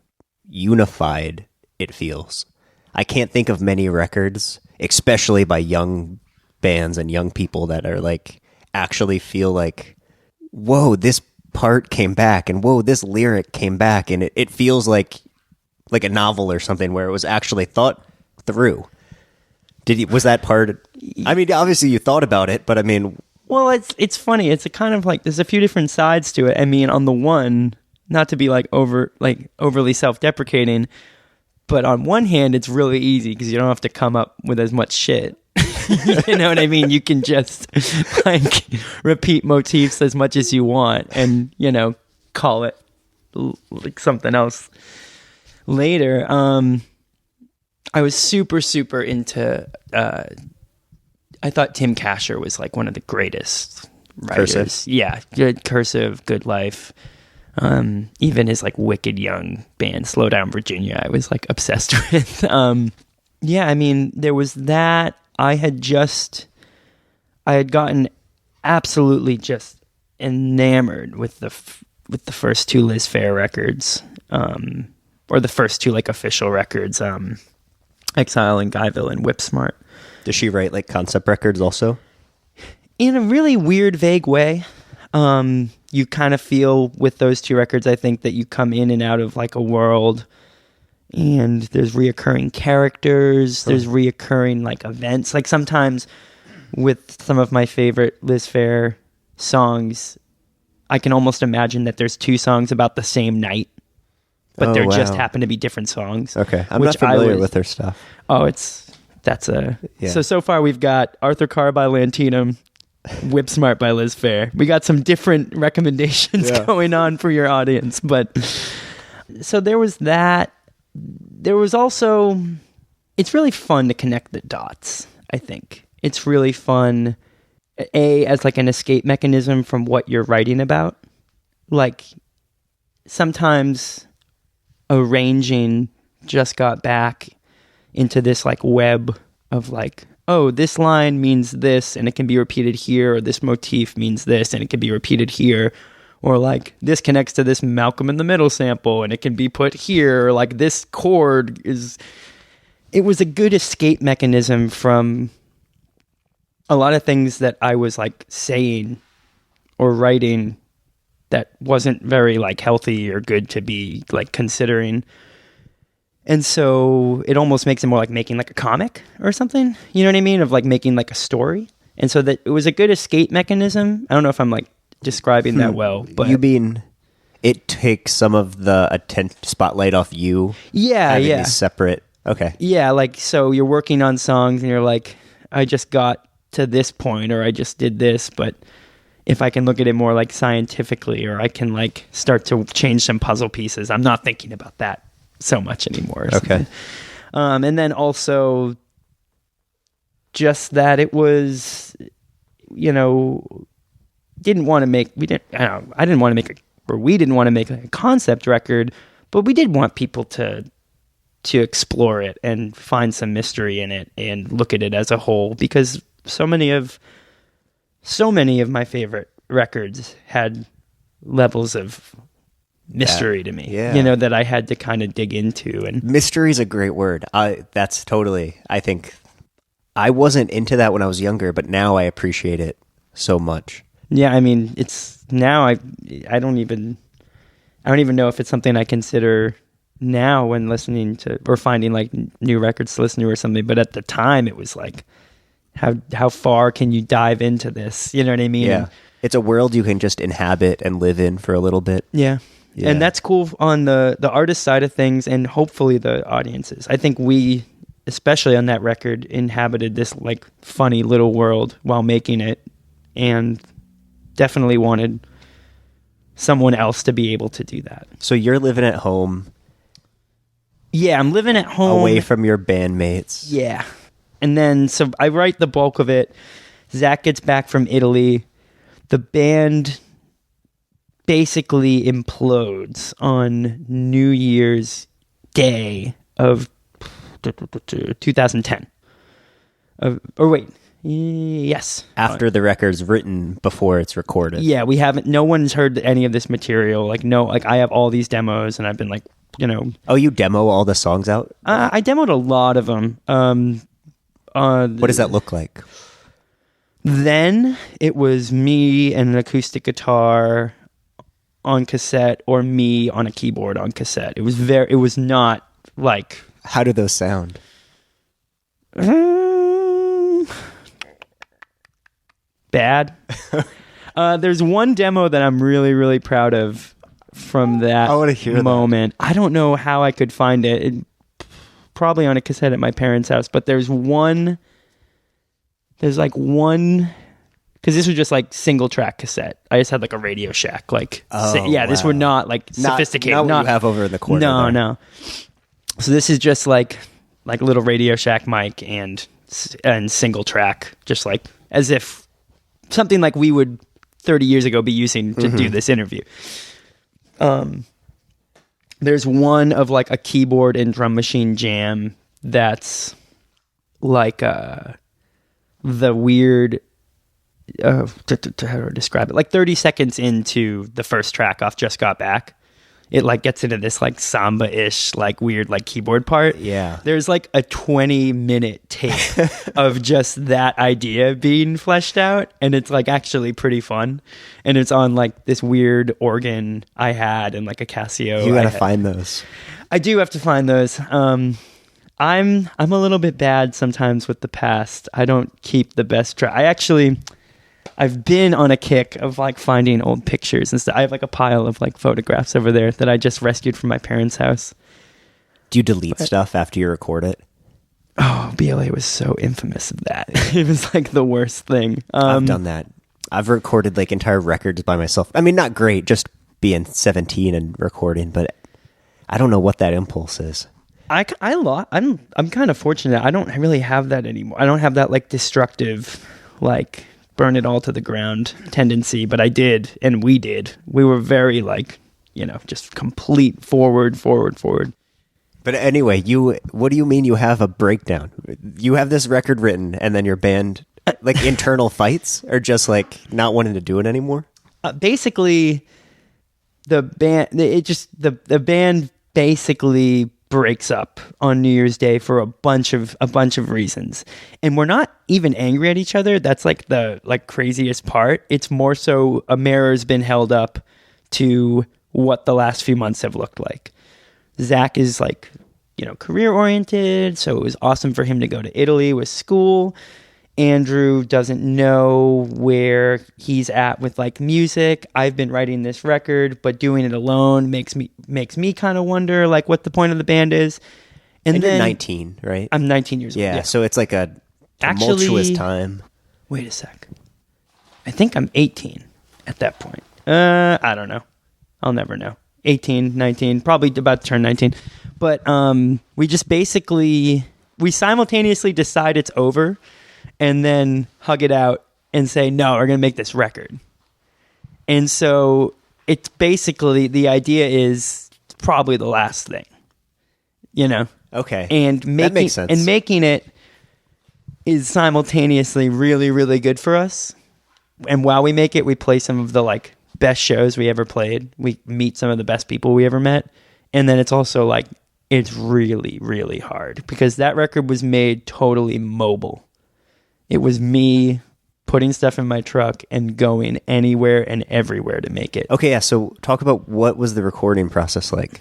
unified it feels. I can't think of many records, especially by young bands and young people, that are like actually feel like, whoa, this part came back, and whoa, this lyric came back, and it feels like a novel or something where it was actually thought through. Was that part? I mean, obviously you thought about it, but I mean, well, it's funny. It's a kind of like, there's a few different sides to it. I mean, on the one, not to be like overly self-deprecating, but on one hand, it's really easy because you don't have to come up with as much shit. You know what I mean? You can just like repeat motifs as much as you want, and call it like something else later. I was super, super into. I thought Tim Kasher was like one of the greatest writers. Cursive. Yeah, good Cursive, Good Life. Even his like wicked young band, Slow Down Virginia, I was like obsessed with. Yeah, I mean, there was that. I had gotten absolutely just enamored with the first two Liz Phair records, or the first two like official records, Exile and Guyville and Whip Smart. Does she write like concept records also? In a really weird, vague way. You kind of feel with those two records, I think, that you come in and out of like a world, and there's reoccurring characters, there's reoccurring like events. Like sometimes with some of my favorite Liz Phair songs, I can almost imagine that there's two songs about the same night, but there just happen to be different songs. Okay, I'm not familiar with her stuff. Oh, so far we've got Arthur Carr by Lantinum, Whip Smart by Liz Phair. We got some different recommendations going on for your audience, but so there was that. There was also it's really fun to connect the dots, I think. It's really fun, as like an escape mechanism from what you're writing about. Like, sometimes arranging Just Got Back into this like web of like, oh, this line means this and it can be repeated here, or this motif means this and it can be repeated here, or like this connects to this Malcolm in the Middle sample and it can be put here, or like this chord is... It was a good escape mechanism from a lot of things that I was like saying or writing that wasn't very like healthy or good to be like considering. And so it almost makes it more like making like a comic or something, you know what I mean? Of like making like a story. And so that it was a good escape mechanism. I don't know if I'm like describing that well, but you mean it takes some of the spotlight off you? Yeah, having yeah. these separate. Okay. Yeah, like, so you're working on songs and you're like, I just got to this point, or I just did this, but if I can look at it more like scientifically, or I can like start to change some puzzle pieces, I'm not thinking about that so much anymore. Okay. And then also just that it was, you know, we didn't want to make a concept record, but we did want people to explore it and find some mystery in it and look at it as a whole, because so many of my favorite records had levels of mystery to me, you know, that I had to kind of dig into. And mystery is a great word. That's totally, I think I wasn't into that when I was younger, but now I appreciate it so much. Yeah. I mean, it's now I don't even know if it's something I consider now when listening to or finding like new records to listen to or something, but at the time it was like, how far can you dive into this? You know what I mean? Yeah. It's a world you can just inhabit and live in for a little bit. Yeah. And that's cool on the artist side of things, and hopefully the audiences. I think we, especially on that record, inhabited this like funny little world while making it, and definitely wanted someone else to be able to do that. So you're living at home. Yeah, I'm living at home. Away from your bandmates. Yeah. And then, so I write the bulk of it. Zach gets back from Italy. The band basically implodes on New Year's Day of 2010. Yes. After the record's written, before it's recorded. Yeah, no one's heard any of this material. Like, I have all these demos, and I've been like, you know. Oh, you demo all the songs out? I demoed a lot of them. What does that look like? Then it was me and an acoustic guitar on cassette, or me on a keyboard on cassette. It was not like... How do those sound? Bad. There's one demo that I'm really, really proud of from that I want to hear moment. I don't know how I could find it. Probably on a cassette at my parents' house, but there's one, because this was just like single track cassette. I just had like a Radio Shack, like, this were not like sophisticated. Not what you have over in the corner. No. So this is just like little Radio Shack mic and single track, just like as if something like we would 30 years ago be using to do this interview. There's one of like a keyboard and drum machine jam that's like the weird, how do I describe it? Like 30 seconds into the first track off Just Got Back, it like gets into this like samba-ish, like weird, like keyboard part. Yeah. There's like a 20-minute tape of just that idea being fleshed out. And it's like actually pretty fun. And it's on like this weird organ I had and like a Casio. You gotta find those. I do have to find those. I'm a little bit bad sometimes with the past. I don't keep the best track. I've been on a kick of like finding old pictures and stuff. I have like a pile of like photographs over there that I just rescued from my parents' house. Do you delete stuff after you record it? Oh, BLA was so infamous of that. It was like the worst thing. I've done that. I've recorded like entire records by myself. I mean, not great, just being 17 and recording, but I don't know what that impulse is. I'm kind of fortunate. I don't really have that anymore. I don't have that like destructive, like burn it all to the ground tendency, but I did, and we did. We were very like, just complete forward. But anyway, what do you mean you have a breakdown? You have this record written, and then your band, like internal fights, or just like not wanting to do it anymore? Basically, the band basically breaks up on New Year's Day for a bunch of reasons, and we're not even angry at each other. That's like the craziest part. It's more so a mirror's been held up to what the last few months have looked like. Zach is like, career oriented, so it was awesome for him to go to Italy with school. Andrew doesn't know where he's at with like music. I've been writing this record, but doing it alone makes me kind of wonder like what the point of the band is. And then you're 19, right? I'm 19 years old. Yeah, so it's like a tumultuous time. Wait a sec. I think I'm 18 at that point. I don't know. I'll never know. 18, 19, probably about to turn 19. But we just basically, we simultaneously decide it's over and then hug it out and say, no, we're going to make this record. And so it's basically, the idea is probably the last thing, Okay. And that makes sense. And making it is simultaneously really, really good for us. And while we make it, we play some of the like best shows we ever played. We meet some of the best people we ever met. And then it's also like, it's really, really hard because that record was made totally mobile. It was me putting stuff in my truck and going anywhere and everywhere to make it. Okay, yeah, so talk about what was the recording process like.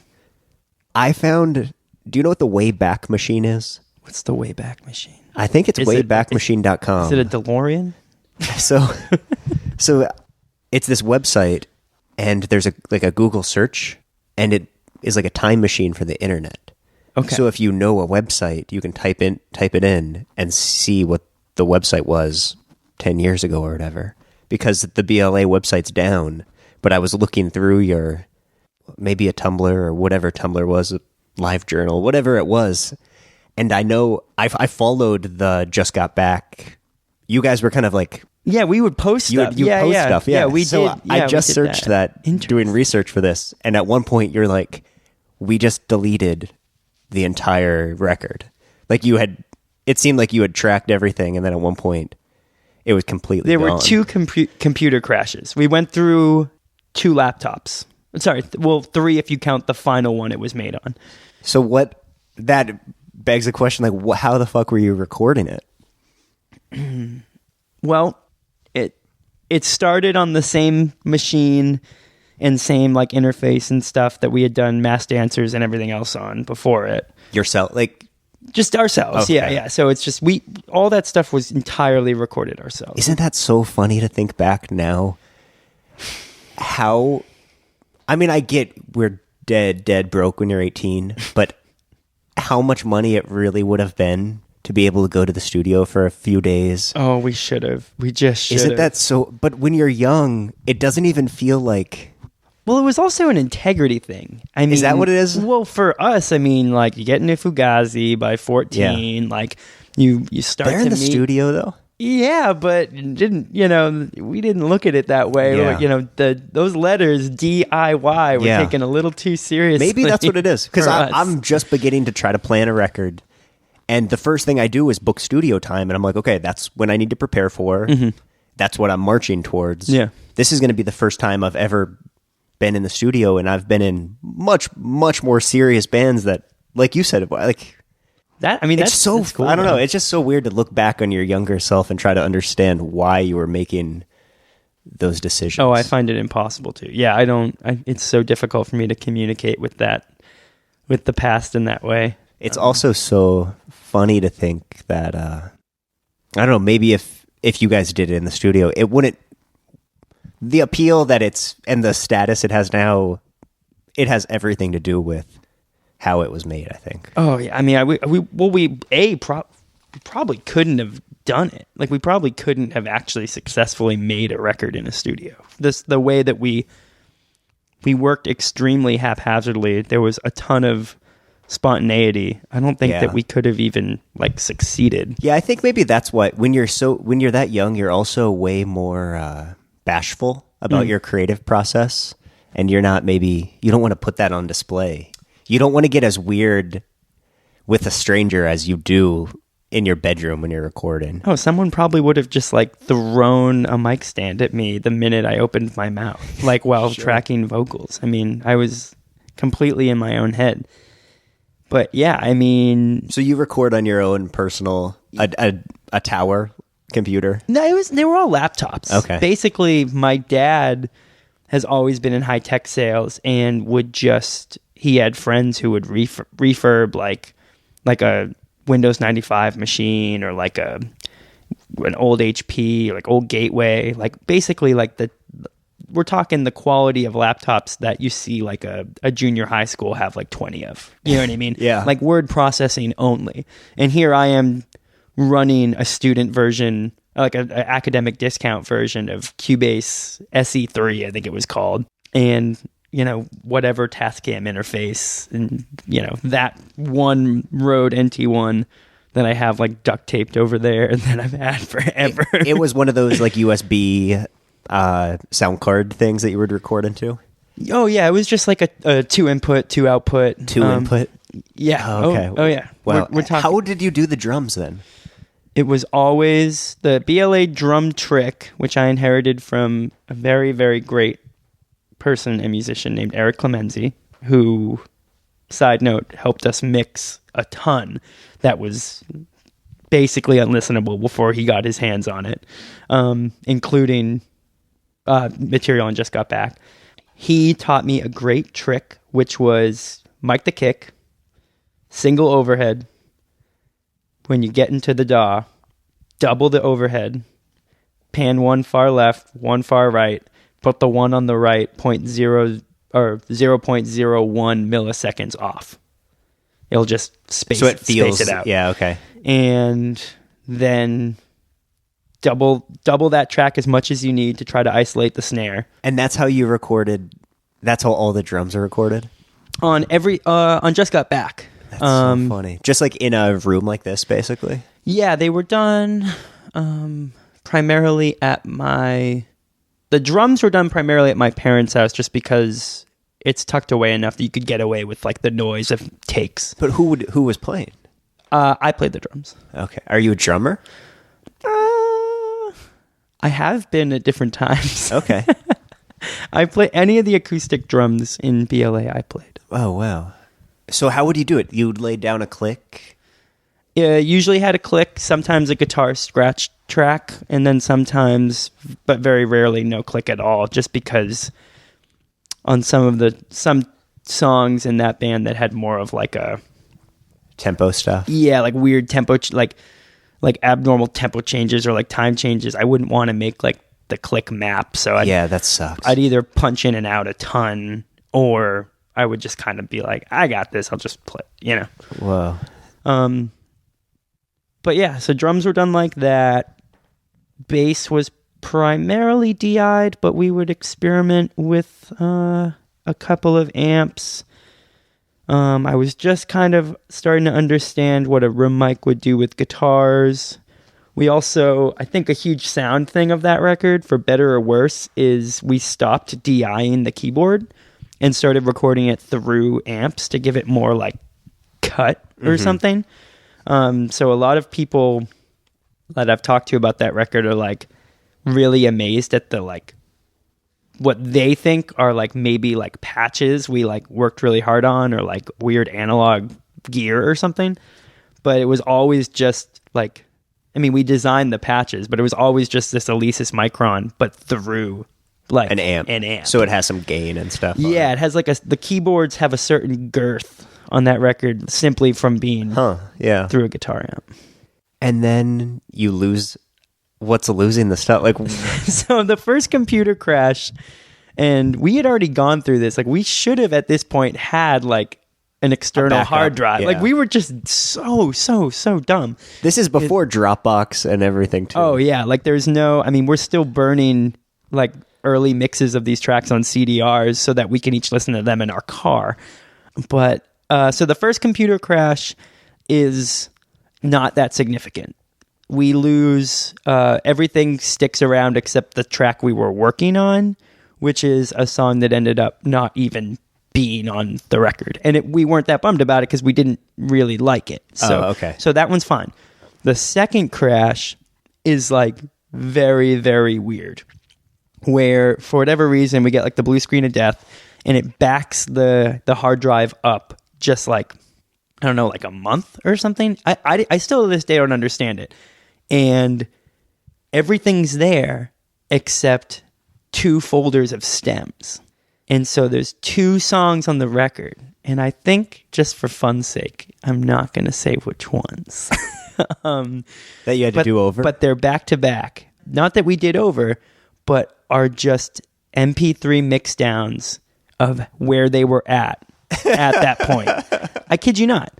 Do you know what the Wayback Machine is? What's the Wayback Machine? I think it's waybackmachine.com. Is it a DeLorean? So it's this website, and there's a Google search, and it is like a time machine for the internet. Okay. So if you know a website, you can type it in and see what the website was 10 years ago or whatever. Because the BLA website's down, but I was looking through maybe a Tumblr or whatever Tumblr was, a live journal, whatever it was. And I know I followed the Just Got Back. You guys were kind of like, yeah, we would post stuff. You post stuff. Yeah, we so did. I just searched that doing research for this. And at one point you're like, we just deleted the entire record. Like it seemed like you had tracked everything. And then at one point it was completely gone. There were two computer crashes. We went through 2 laptops. Sorry. Well, 3 if you count the final one it was made on. So that begs the question, like, how the fuck were you recording it? Well, it started on the same machine and same like interface and stuff that we had done Mass Dancers and everything else on before it. Yourself, like just ourselves. Okay. Yeah. So it's just all that stuff was entirely recorded ourselves. Isn't that so funny to think back now? I get we're dead broke when you're 18, but how much money it really would have been to be able to go to the studio for a few days. Oh, we should have. We just should have. Isn't that so? But when you're young, it doesn't even feel like... Well, it was also an integrity thing. I mean, is that what it is? Well, for us, I mean, like, you get into Fugazi by 14, like, you start They're in the studio, though? Yeah, but we didn't look at it that way. Yeah. Those letters, DIY, were taken a little too seriously. Maybe that's what it is. Because I'm just beginning to try to plan a record. And the first thing I do is book studio time. And I'm like, okay, that's when I need to prepare for. Mm-hmm. That's what I'm marching towards. Yeah. This is going to be the first time I've ever been in the studio. And I've been in much, much more serious bands that, like you said, like... That's cool. I don't know. It's just so weird to look back on your younger self and try to understand why you were making those decisions. Oh, I find it impossible to. Yeah, it's so difficult for me to communicate with the past in that way. It's also so funny to think that, I don't know, maybe if you guys did it in the studio, it wouldn't, the appeal that it's, and the status it has now, it has everything to do with how it was made, I think. Oh yeah, I mean, we probably couldn't have done it. Like, we probably couldn't have actually successfully made a record in a studio. The way that we worked extremely haphazardly. There was a ton of spontaneity. I don't think Yeah. that we could have even like succeeded. Yeah, I think maybe that's what when you're that young, you're also way more bashful about your creative process, and you don't want to put that on display. You don't want to get as weird with a stranger as you do in your bedroom when you're recording. Oh, someone probably would have just like thrown a mic stand at me the minute I opened my mouth, like while tracking vocals. I mean, I was completely in my own head. But yeah, I mean, So you record on your own personal a tower computer? no, they were all laptops. Okay. Basically, my dad has always been in high tech sales and he had friends who would refurb like a Windows 95 machine or like an old HP, like old Gateway, like basically like we're talking the quality of laptops that you see like a junior high school have like 20 of. You know what I mean? Yeah. Like word processing only. And here I am running a student version, like an academic discount version of Cubase SE3, I think it was called. And, whatever Tascam interface and, that one Rode NT1 that I have like duct taped over there and that I've had forever. It was one of those like USB sound card things that you would record into? Oh yeah, it was just like a 2 input, 2 output. Two input? Yeah. Oh, okay. Oh yeah. Wow. We're talking. How did you do the drums then? It was always the BLA drum trick, which I inherited from a very, very great person and musician named Eric Clemenzi, who, side note, helped us mix a ton that was basically unlistenable before he got his hands on it, including material on Just Got Back. He taught me a great trick, which was mic the kick, single overhead. When you get into the DAW, double the overhead, pan one far left, one far right, put the one on the right 0.01 milliseconds off. It'll just space it out. Yeah, okay. And then double that track as much as you need to try to isolate the snare. And that's how you recorded, that's how all the drums are recorded? On Just Got Back. That's so funny. Just like in a room like this, basically? Yeah, they were done primarily at the drums were done primarily at my parents' house just because it's tucked away enough that you could get away with like the noise of takes. But who was playing? I played the drums. Okay. Are you a drummer? I have been at different times. Okay. I play any of the acoustic drums in BLA I played. Oh, wow. So how would you do it? You would lay down a click? Usually had a click, sometimes a guitar scratch track, and then sometimes, but very rarely, no click at all, just because on some songs in that band that had more of like a tempo stuff? Yeah, like weird tempo, like abnormal tempo changes or like time changes, I wouldn't want to make like the click map. So that sucks. I'd either punch in and out a ton, or I would just kind of be like, I got this, I'll just play, Whoa. But yeah, so drums were done like that. Bass was primarily DI'd, but we would experiment with a couple of amps. I was just kind of starting to understand what a room mic would do with guitars. We also, I think a huge sound thing of that record, for better or worse, is we stopped DIing the keyboard and started recording it through amps to give it more like cut or something. So a lot of people that I've talked to about that record are like really amazed at the like what they think are like maybe like patches we like worked really hard on, or like weird analog gear or something. But it was always just like, I mean, we designed the patches, but it was always just this Alesis Micron, but through like An amp. So it has some gain and stuff. Yeah, it has like the keyboards have a certain girth on that record simply from being through a guitar amp. And then you lose. What's losing the stuff? Like, so the first computer crash, and we had already gone through this. Like, we should have at this point had like an external hard drive. Yeah. Like, we were just so dumb. This is before Dropbox and everything too. Oh yeah, like there's no. I mean, we're still burning like early mixes of these tracks on CDRs so that we can each listen to them in our car. But So the first computer crash is not that significant. We lose, everything sticks around except the track we were working on, which is a song that ended up not even being on the record. And we weren't that bummed about it because we didn't really like it. So, okay. So that one's fine. The second crash is like very, very weird, where for whatever reason we get like the blue screen of death and it backs the hard drive up just like, I don't know, like a month or something. I still to this day don't understand it. And everything's there except 2 folders of stems. And so there's 2 songs on the record. And I think just for fun's sake, I'm not going to say which ones. That you had to do over? But they're back to back. Not that we did over, but are just MP3 mixdowns of where they were at that point. I kid you not.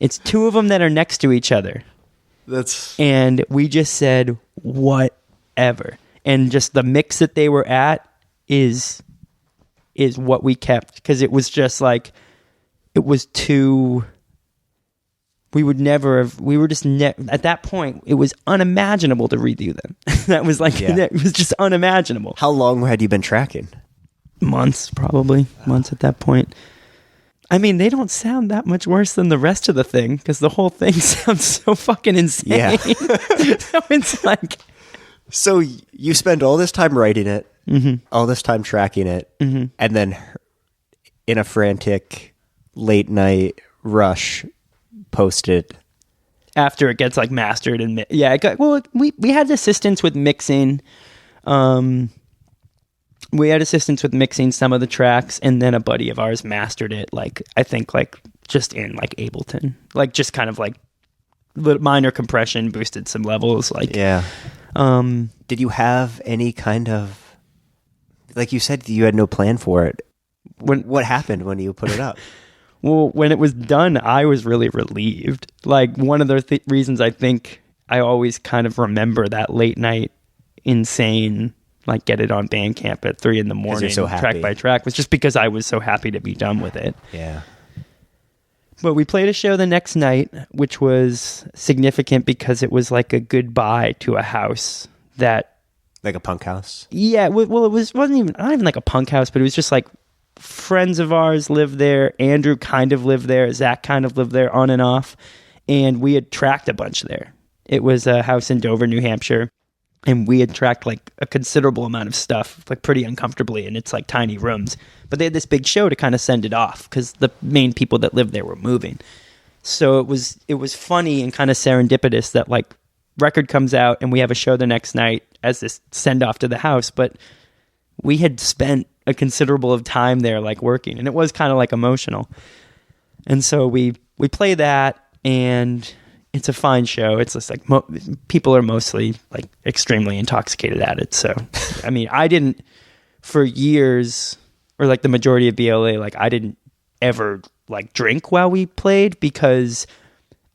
It's 2 of them that are next to each other. And we just said, whatever. And just the mix that they were at is what we kept. Because it was just like, it was too... We would never have... We were just... at that point, it was unimaginable to redo them. That was like... Yeah. It was just unimaginable. How long had you been tracking? Months, probably. Months at that point. I mean, they don't sound that much worse than the rest of the thing because the whole thing sounds so fucking insane. Yeah. So it's like... So you spend all this time writing it, all this time tracking it, and then in a frantic late night rush, post it. After it gets like mastered and... we had assistance with mixing. We had assistance with mixing some of the tracks, and then a buddy of ours mastered it, like, I think, like, just in, like, Ableton. Like, just kind of, like, minor compression, boosted some levels, like... Yeah. Did you have any kind of... Like you said, you had no plan for it. What happened when you put it up? Well, when it was done, I was really relieved. Like, one of the reasons I think I always kind of remember that late night insane... like get it on Bandcamp at 3 a.m, so happy. track by track, was just because I was so happy to be done with it. Yeah. But we played a show the next night, which was significant because it was like a goodbye to a house that... Like a punk house? Yeah, well, wasn't even, not even like a punk house, but it was just like friends of ours lived there. Andrew kind of lived there. Zach kind of lived there on and off. And we had tracked a bunch there. It was a house in Dover, New Hampshire. And we had tracked like a considerable amount of stuff, like pretty uncomfortably, and it's like tiny rooms. But they had this big show to kind of send it off because the main people that lived there were moving. So it was funny and kind of serendipitous that like record comes out and we have a show the next night as this send off to the house. But we had spent a considerable of time there like working, and it was kind of like emotional. And so we play that, and it's a fine show. It's just like people are mostly like extremely intoxicated at it. So, I mean, I didn't for years, or like the majority of BLA, like I didn't ever like drink while we played because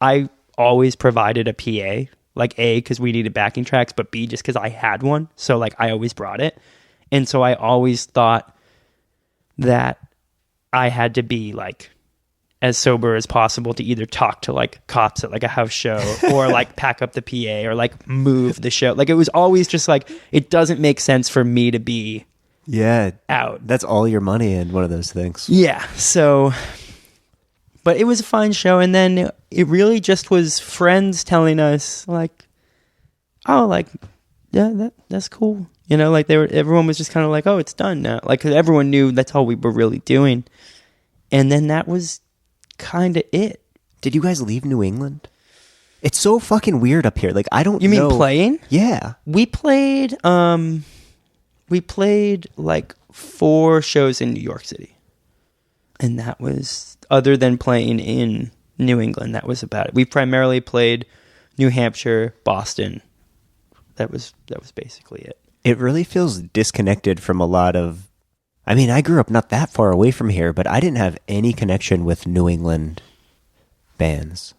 I always provided a PA, like A, because we needed backing tracks, but B, just because I had one. So like I always brought it. And so I always thought that I had to be like as sober as possible to either talk to like cops at like a house show or like pack up the PA or like move the show. Like it was always just like, it doesn't make sense for me to be out. That's all your money in one of those things. Yeah. So, but it was a fine show. And then it really just was friends telling us like, oh, like, yeah, that's cool. You know, like everyone was just kind of like, oh, it's done now. Like, 'cause everyone knew that's all we were really doing. And then that was kind of it. Did you guys leave New England? It's so fucking weird up here. Like, I don't know. You mean playing? Yeah. We played like 4 shows in New York City. And that was, other than playing in New England, that was about it. We primarily played New Hampshire, Boston. That was basically it. It really feels disconnected from a lot of... I mean, I grew up not that far away from here, but I didn't have any connection with New England bands.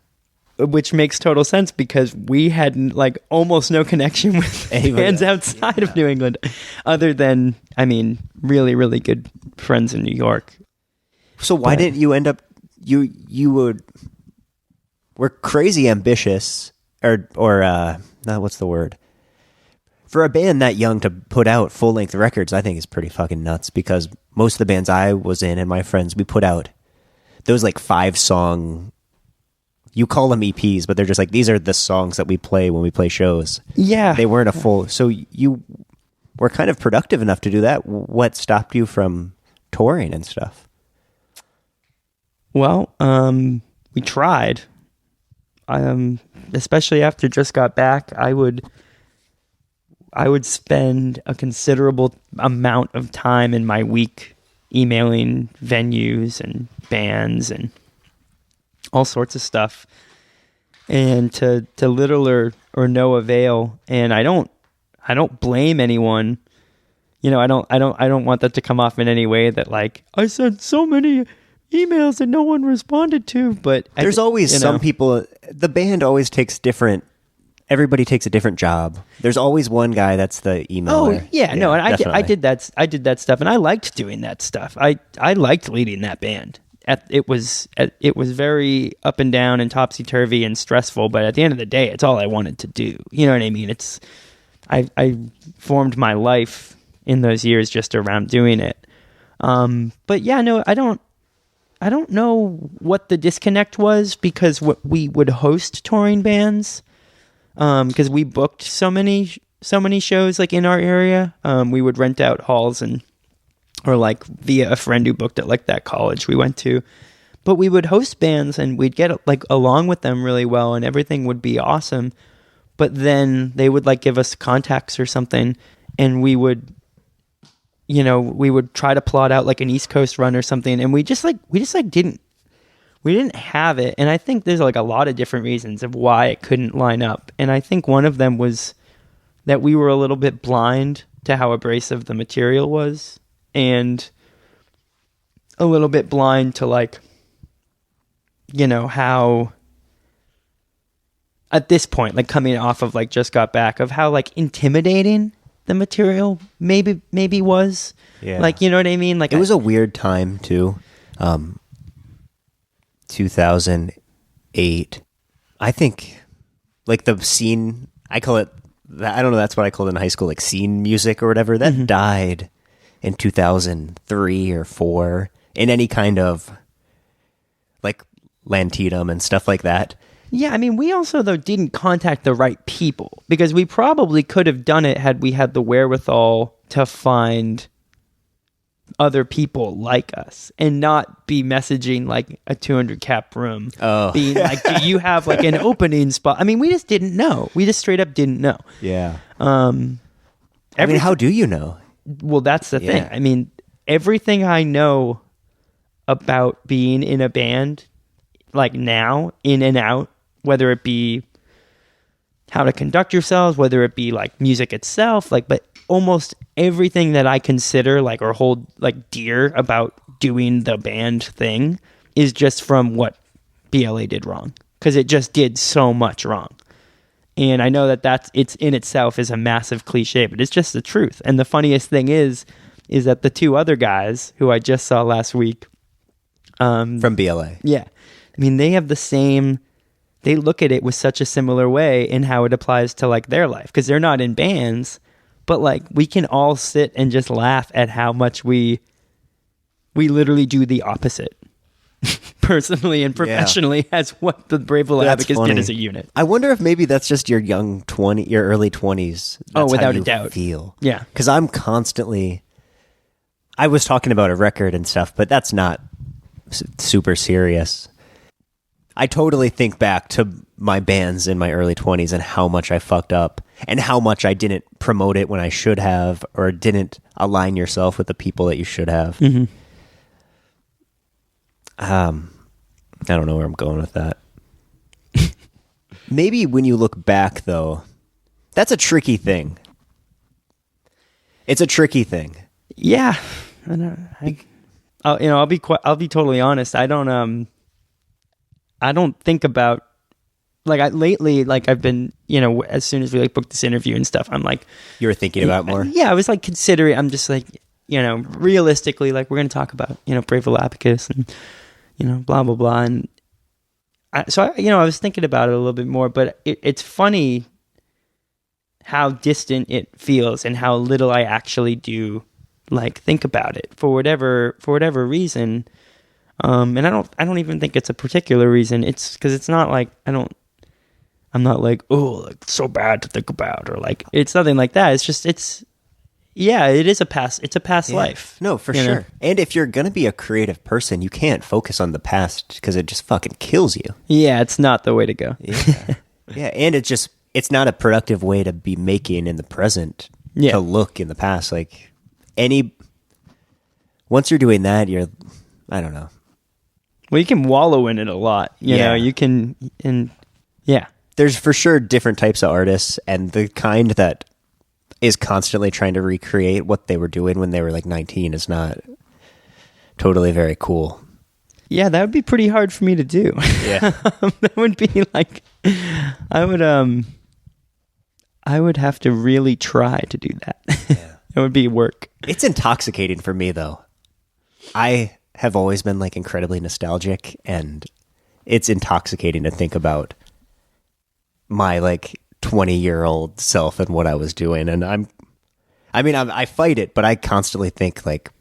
Which makes total sense because we had like almost no connection with bands outside of New England, other than, I mean, really, really good friends in New York. So why didn't you end up we're crazy ambitious, or what's the word? For a band that young to put out full-length records, I think is pretty fucking nuts, because most of the bands I was in and my friends, we put out those like 5-song, you call them EPs, but they're just like, these are the songs that we play when we play shows. Yeah. They weren't a full, so you were kind of productive enough to do that. What stopped you from touring and stuff? Well, we tried. Especially after Just Got Back, I would spend a considerable amount of time in my week emailing venues and bands and all sorts of stuff, and to little or no avail. And I don't blame anyone. You know, I don't want that to come off in any way that like I sent so many emails that no one responded to. But there's always some people. The band always takes different. Everybody takes a different job. There's always one guy that's the emailer. Oh yeah, no, and I did that stuff, and I liked doing that stuff. I liked leading that band. It was very up and down and topsy turvy and stressful, but at the end of the day, it's all I wanted to do. You know what I mean? I formed my life in those years just around doing it. But yeah, no, I don't know what the disconnect was, because we would host touring bands. Because we booked so many shows like in our area. We would rent out halls or like via a friend who booked at like that college we went to. But we would host bands and we'd get like along with them really well, and everything would be awesome. But then they would like give us contacts or something, and we would try to plot out like an East Coast run or something, and we just didn't have it. And I think there's like a lot of different reasons of why it couldn't line up. And I think one of them was that we were a little bit blind to how abrasive the material was, and a little bit blind to like, you know, how at this point, like coming off of like Just Got Back, of how like intimidating the material maybe was. Yeah. Like, you know what I mean? Like it was a weird time too. 2008, I think, like the scene, I call it, I don't know, that's what I called it in high school, like scene music or whatever, that died in 2003 or 4 in any kind of like Lantedum and stuff like that. Yeah, I mean, we also, though, didn't contact the right people, because we probably could have done it had we had the wherewithal to find other people like us and not be messaging like a 200 cap room. Oh. Being like, do you have like an opening spot? I mean, we just didn't know. We just straight up didn't know. Yeah. I mean, how do you know? Well, that's the thing. I mean, everything I know about being in a band, like now, in and out, whether it be how to conduct yourselves, whether it be like music itself, like, but almost everything that I consider like or hold like dear about doing the band thing is just from what BLA did wrong, because it just did so much wrong. And I know that it's in itself is a massive cliche, but it's just the truth. And the funniest thing is that the two other guys who I just saw last week, from BLA, yeah, I mean, they have the same. They look at it with such a similar way in how it applies to like their life, because they're not in bands. But like we can all sit and just laugh at how much we literally do the opposite, personally and professionally, as what the Brave Little Abacus did as a unit. I wonder if maybe that's just your your early 20s. That's without how you a doubt. Feel. Yeah, because I'm constantly. I was talking about a record and stuff, but that's not super serious. I totally think back to my bands in my early 20s and how much I fucked up and how much I didn't promote it when I should have, or didn't align yourself with the people that you should have. Mm-hmm. I don't know where I'm going with that. Maybe when you look back, though, that's a tricky thing. It's a tricky thing. Yeah, I'll be totally honest. I don't think about lately, like I've been, as soon as we like booked this interview and stuff, I'm like, you were thinking about more. Yeah, I was like considering. I'm just like, realistically, like we're going to talk about, Brave Little Abacus and, blah blah blah. And I was thinking about it a little bit more, but it's funny how distant it feels and how little I actually do like think about it for whatever reason. And I don't even think it's a particular reason. It's because it's not like I'm not like, oh, like so bad to think about, or like it's nothing like that. It's just it is a past. It's a past life. No, for sure. And if you're gonna be a creative person, you can't focus on the past because it just fucking kills you. Yeah, it's not the way to go. Yeah, and it's not a productive way to be making in the present. Yeah. To look in the past, like once you're doing that, I don't know. Well, you can wallow in it a lot. You know, you can, and yeah. There's for sure different types of artists, and the kind that is constantly trying to recreate what they were doing when they were like 19 is not totally very cool. Yeah, that would be pretty hard for me to do. Yeah. That would be like, I would have to really try to do that. Yeah. It would be work. It's intoxicating for me though. I have always been like incredibly nostalgic, and it's intoxicating to think about my like 20-year-old self and what I was doing. And I fight it, but I constantly think like,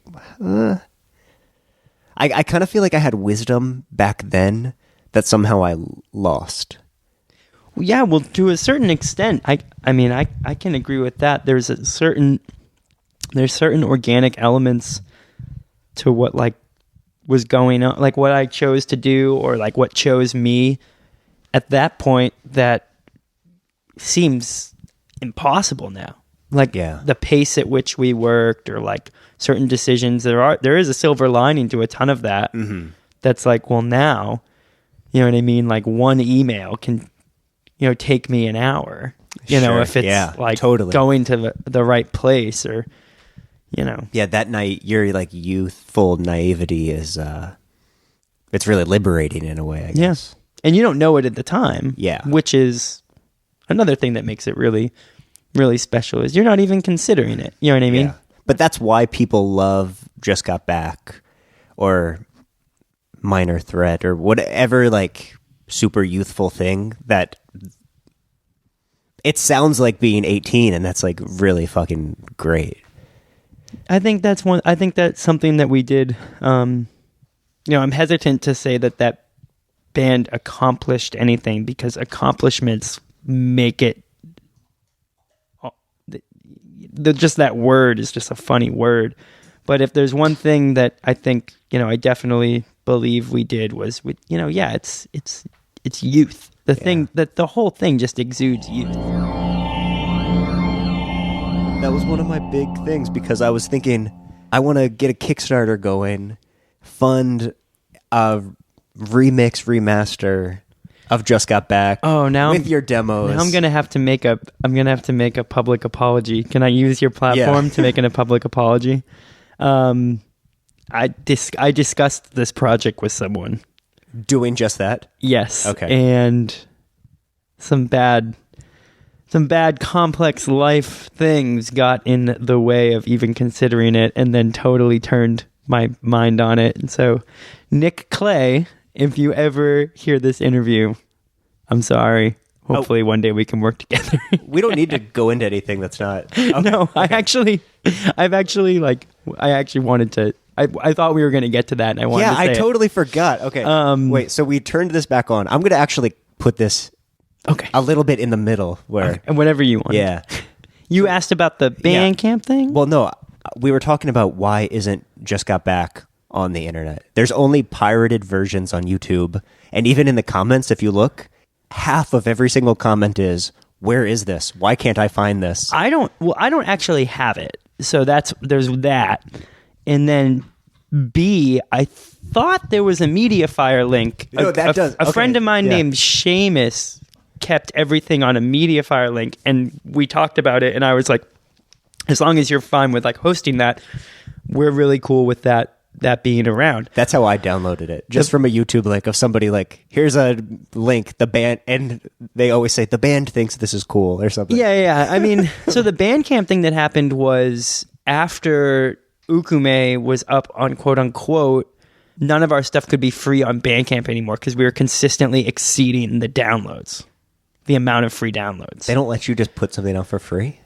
I kind of feel like I had wisdom back then that somehow I lost. Yeah, well, to a certain extent, I can agree with that. There's certain organic elements to what like was going on, like what I chose to do, or like what chose me at that point that seems impossible now. Like the pace at which we worked, or like certain decisions, there is a silver lining to a ton of that. Mm-hmm. That's like, well, now, you know what I mean? Like one email can, take me an hour, if it's like totally going to the right place, or, Yeah, that night, your like youthful naivety is, it's really liberating in a way, I guess. Yes. And you don't know it at the time. Yeah. Which is another thing that makes it really, really special, is you're not even considering it. You know what I mean? Yeah. But that's why people love Just Got Back, or Minor Threat, or whatever like super youthful thing that it sounds like being 18, and that's like really fucking great. I think that's something that we did. I'm hesitant to say that band accomplished anything, because accomplishments make it. Just that word is just a funny word. But if there's one thing that I think, I definitely believe we did, was it's youth. Thing that the whole thing just exudes youth. That was one of my big things, because I was thinking I want to get a Kickstarter going, fund a remaster of Just Got Back. Oh, now with your demos. Now I'm gonna have to make a public apology. Can I use your platform to make a public apology? I discussed this project with someone. Doing just that? Yes. Okay. And some bad complex life things got in the way of even considering it, and then totally turned my mind on it. And so, Nick Clay, if you ever hear this interview, I'm sorry. Hopefully one day we can work together. We don't need to go into anything that's not. Okay. No, okay. I actually wanted to. I thought we were going to get to that, and I wanted to say I totally forgot. Okay. Wait, so we turned this back on. I'm going to actually put this a little bit in the middle, where whatever you want. Yeah. You asked about the Bandcamp thing? Well, no, we were talking about why isn't Just Got Back on the internet. There's only pirated versions on YouTube, and even in the comments, if you look, half of every single comment is, where is this? Why can't I find this? I don't actually have it. So there's that. And then B, I thought there was a Mediafire link. A friend of mine named Seamus kept everything on a Mediafire link, and we talked about it, and I was like, as long as you're fine with like hosting that, we're really cool with that being around. That's how I downloaded it, just from a YouTube link of somebody like, here's a link, the band, and they always say the band thinks this is cool or something. Yeah. I mean, so the Bandcamp thing that happened was after Ukume was up on quote unquote none of our stuff could be free on Bandcamp anymore because we were consistently exceeding the downloads, the amount of free downloads. They don't let you just put something out for free?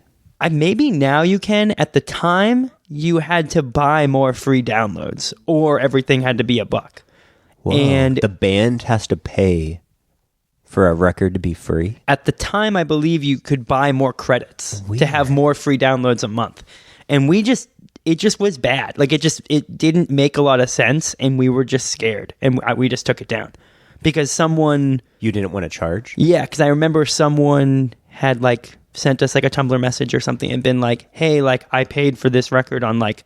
Maybe now you can. At the time, you had to buy more free downloads or everything had to be $1. Whoa. And the band has to pay for a record to be free? At the time, I believe you could buy more credits to have more free downloads a month. And it just was bad. Like it didn't make a lot of sense and we were just scared and we just took it down because someone... You didn't want to charge? Yeah, because I remember someone had like sent us like a Tumblr message or something and been like, hey, like I paid for this record on like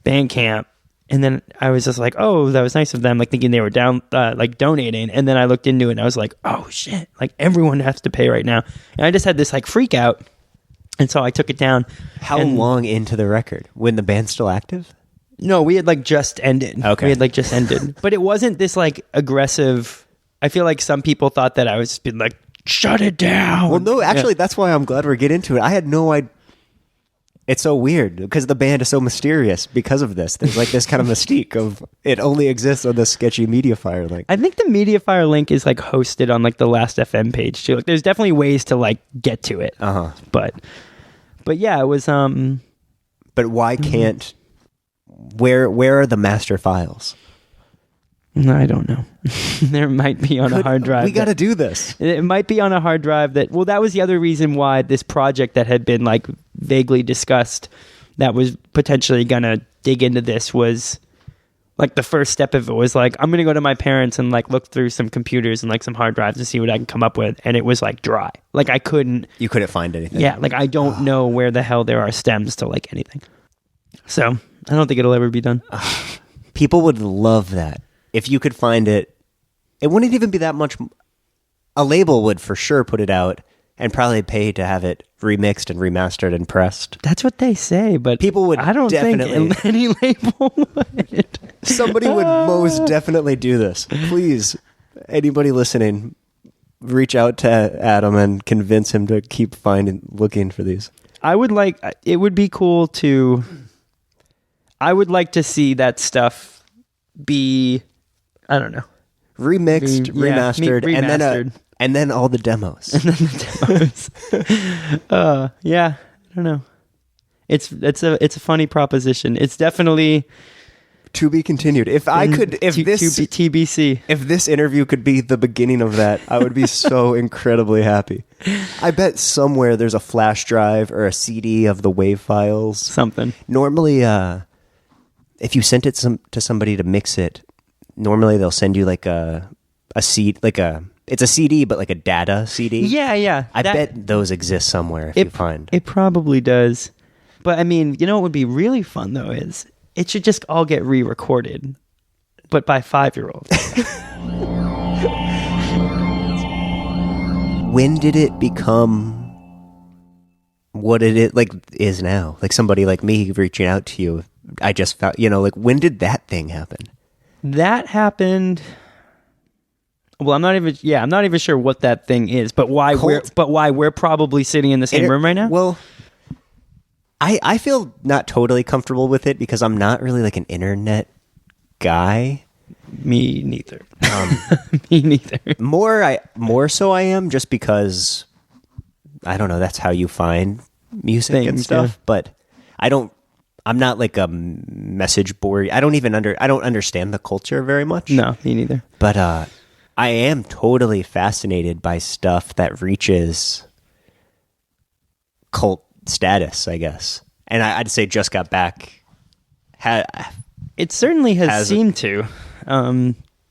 Bandcamp. And then I was just like, oh, that was nice of them, like thinking they were down, like donating. And then I looked into it and I was like, oh shit, like everyone has to pay right now. And I just had this like freak out. And so I took it down. How long into the record? When the band's still active? No, we had like just ended. Okay. We had like just ended. But it wasn't this like aggressive. I feel like some people thought that I was just being like, shut it down. Well, no, actually, that's why I'm glad we're getting into it. I had no idea. It's so weird because the band is so mysterious because of this. There's like this kind of mystique of it only exists on this sketchy Mediafire link. I think the Mediafire link is like hosted on like the Last FM page too. Like there's definitely ways to like get to it. But yeah, it was But why can't where are the master files? I don't know. There might be on a hard drive. We got to do this. It might be on a hard drive that, well, that was the other reason why this project that had been like vaguely discussed that was potentially going to dig into this was like the first step of it was like, I'm going to go to my parents and like look through some computers and like some hard drives to see what I can come up with. And it was like dry. Like I couldn't. You couldn't find anything. Yeah. Like I don't know where the hell there are stems to like anything. So I don't think it'll ever be done. People would love that. If you could find it, it wouldn't even be that much. A label would for sure put it out and probably pay to have it remixed and remastered and pressed. That's what they say, but people would. I don't definitely, think any label would. Somebody would most definitely do this. Please, anybody listening, reach out to Adam and convince him to keep looking for these. I would like. It would be cool to. I would like to see that stuff be. I don't know. Remixed, remastered, and then all the demos. And then the demos. Yeah, I don't know. It's a funny proposition. It's definitely to be continued. If TBC. If this interview could be the beginning of that, I would be so incredibly happy. I bet somewhere there's a flash drive or a CD of the WAV files. Something. Normally, if you sent it to somebody to mix it. Normally they'll send you like a CD, it's a CD, but like a data CD. Yeah. I bet those exist somewhere if you find. It probably does. But I mean, you know what would be really fun though is it should just all get re-recorded, but by 5-year-olds. When did it become what it is now? Like somebody like me reaching out to you, I just found, like when did that thing happen? That happened. Well, I'm not even sure what that thing is, but why we're probably sitting in the same room right now. Well, I feel not totally comfortable with it because I'm not really like an internet guy. Me neither. Me neither. More so I am just because I don't know. That's how you find music and stuff. Yeah. But I'm not like a message board. I don't understand the culture very much. No, me neither. But I am totally fascinated by stuff that reaches cult status, I guess. And I'd say Just Got Back. It certainly has seemed to.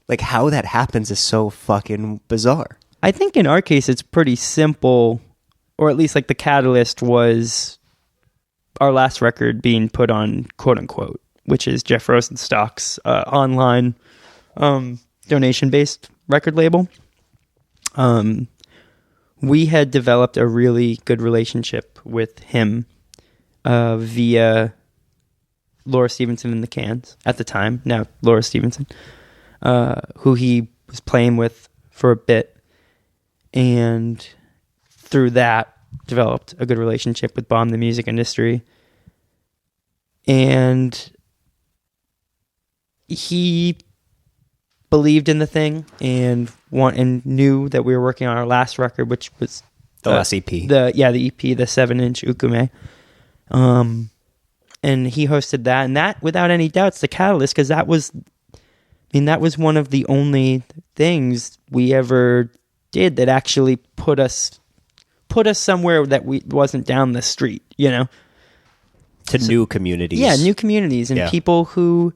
Like how that happens is so fucking bizarre. I think in our case it's pretty simple, or at least like the catalyst was our last record being put on quote unquote, which is Jeff Rosenstock's online donation based record label. We had developed a really good relationship with him via Laura Stevenson and the Cans at the time, now Laura Stevenson, who he was playing with for a bit, and through that developed a good relationship with Bomb the Music Industry. And he believed in the thing and knew that we were working on our last record, which was The last EP. The EP, the 7-inch Ukume. And he hosted that, and that, without any doubts, the catalyst, because that was one of the only things we ever did that actually put us somewhere that we wasn't down the street, to new communities. Yeah, new communities and people who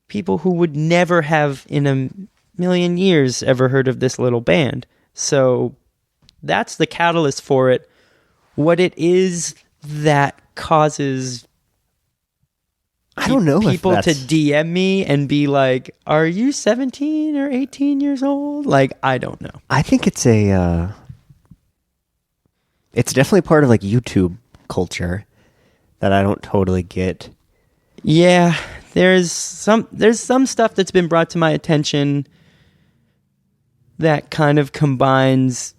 would never have in a million years ever heard of this little band. So that's the catalyst for it. What it is that causes I don't know people if to DM me and be like, "Are you 17 or 18 years old?" Like, I don't know. I think it's it's definitely part of like YouTube culture that I don't totally get. Yeah, there's some stuff that's been brought to my attention that kind of combines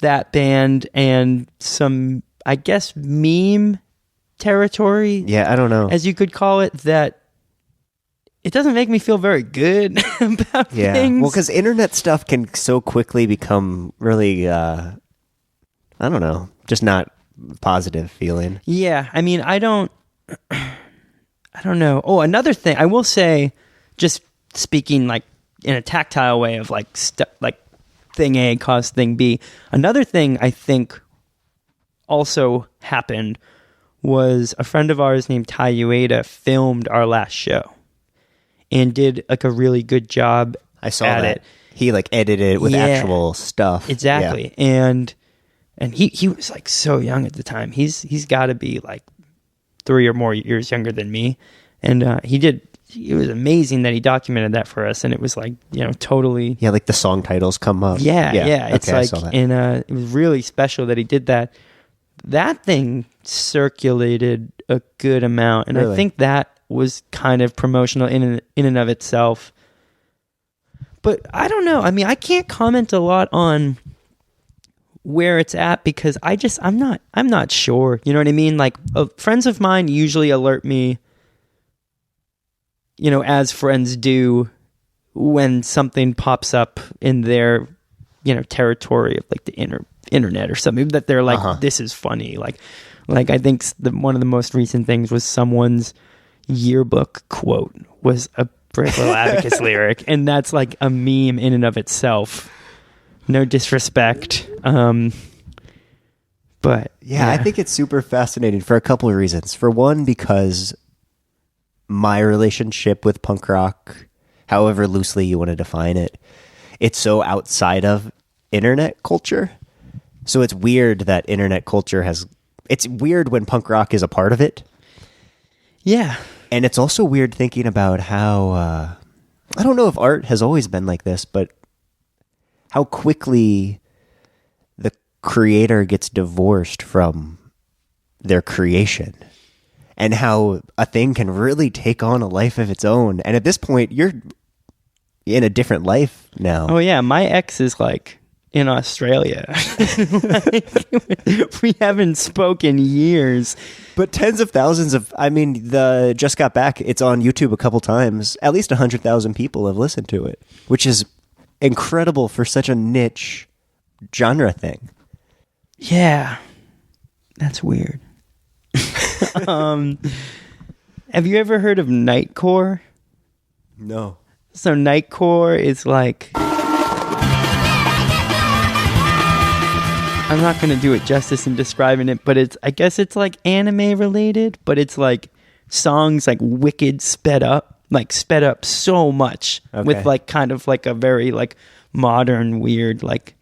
that band and some, I guess, meme territory. Yeah, I don't know. As you could call it, that it doesn't make me feel very good about things. Well, because internet stuff can so quickly become really, I don't know, just not positive feeling. Yeah, I mean, I don't know. Oh, another thing, I will say, just speaking like in a tactile way of like thing A caused thing B. Another thing I think also happened was a friend of ours named Tai Ueda filmed our last show and did like a really good job. I saw that. He like edited it with actual stuff. Exactly. Yeah. And he was like so young at the time. He's got to be like 3 or more years younger than me. And it was amazing that he documented that for us. And it was like, totally. Yeah, like the song titles come up. Yeah. It's okay, like, I saw that. And it was really special that he did that. That thing circulated a good amount. And really? I think that was kind of promotional in and of itself. But I don't know. I mean, I can't comment a lot on where it's at because I'm not sure. You know what I mean? Like friends of mine usually alert me, as friends do when something pops up in their, territory of like the internet or something that they're like, this is funny. Like I think one of the most recent things was someone's yearbook quote was a Little Abacus lyric, and that's like a meme in and of itself. No disrespect. But yeah, I think it's super fascinating for a couple of reasons. For one, because my relationship with punk rock, however loosely you want to define it, it's so outside of internet culture. So it's weird that internet culture it's weird when punk rock is a part of it. Yeah. And it's also weird thinking about how, I don't know if art has always been like this, but how quickly the creator gets divorced from their creation and how a thing can really take on a life of its own. And at this point, you're in a different life now. Oh, yeah. My ex is like in Australia. We haven't spoken years. But tens of thousands the Just Got Back, it's on YouTube a couple times. At least 100,000 people have listened to it, which is incredible for such a niche genre thing. Yeah. That's weird. Have you ever heard of Nightcore? No. So Nightcore is like... I'm not going to do it justice in describing it, but I guess it's like anime related, but it's like songs like wicked sped up so much with like kind of like a very like modern, weird, like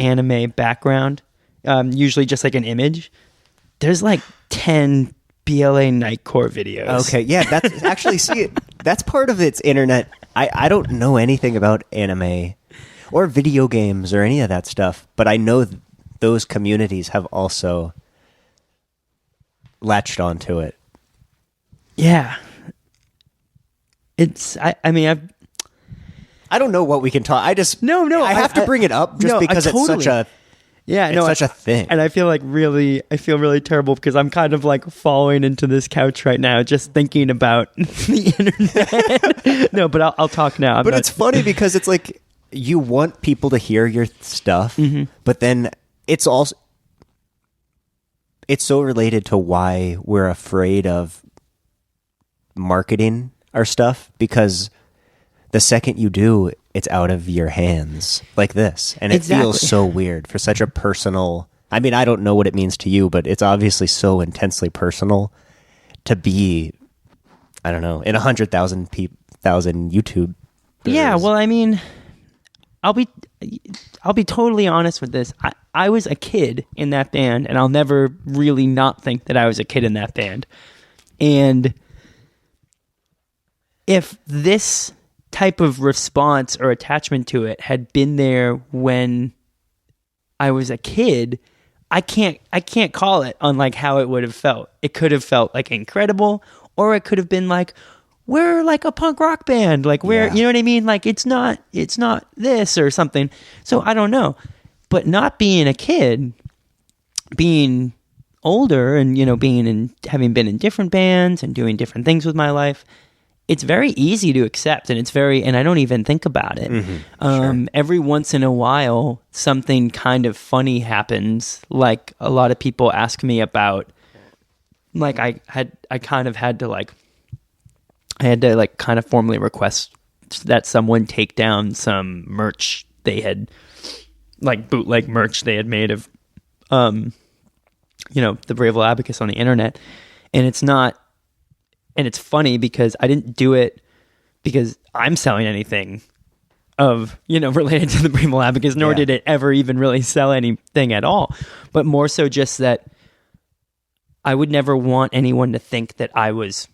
anime background. Usually just like an image. There's like 10 BLA Nightcore videos. Okay. Yeah. That's actually, that's part of its internet. I don't know anything about anime or video games or any of that stuff, but I know those communities have also latched onto it. Yeah. I don't know what we can talk. I have to bring it up just because it's such a Yeah, It's such a thing. And I feel really terrible because I'm kind of like falling into this couch right now just thinking about the internet. No, but I'll talk now. But it's funny because it's like you want people to hear your stuff, but then it's also it's so related to why we're afraid of marketing our stuff, because the second you do, it's out of your hands like this. And it feels so weird for such a personal... I mean, I don't know what it means to you, but it's obviously so intensely personal to be, I don't know, in 100,000 YouTube. Yeah, well, I mean, I'll be totally honest with this. I was a kid in that band, and I'll never really not think that I was a kid in that band. And if this type of response or attachment to it had been there when I was a kid, I can't call it on like how it would have felt. It could have felt like incredible, or it could have been like, we're like a punk rock band, like we're, you know what I mean? Like it's not this or something. So I don't know, but not being a kid, being older and, you know, having been in different bands and doing different things with my life, it's very easy to accept, and I don't even think about it. Sure. Every once in a while, something kind of funny happens. Like a lot of people ask me about, like I kind of had to kind of formally request that someone take down some merch they had, like bootleg merch they had made of, the Little Abacus on the internet, and it's not. And it's funny because I didn't do it because I'm selling anything related to the Little Abacus, nor did it ever even really sell anything at all. But more so just that I would never want anyone to think that I was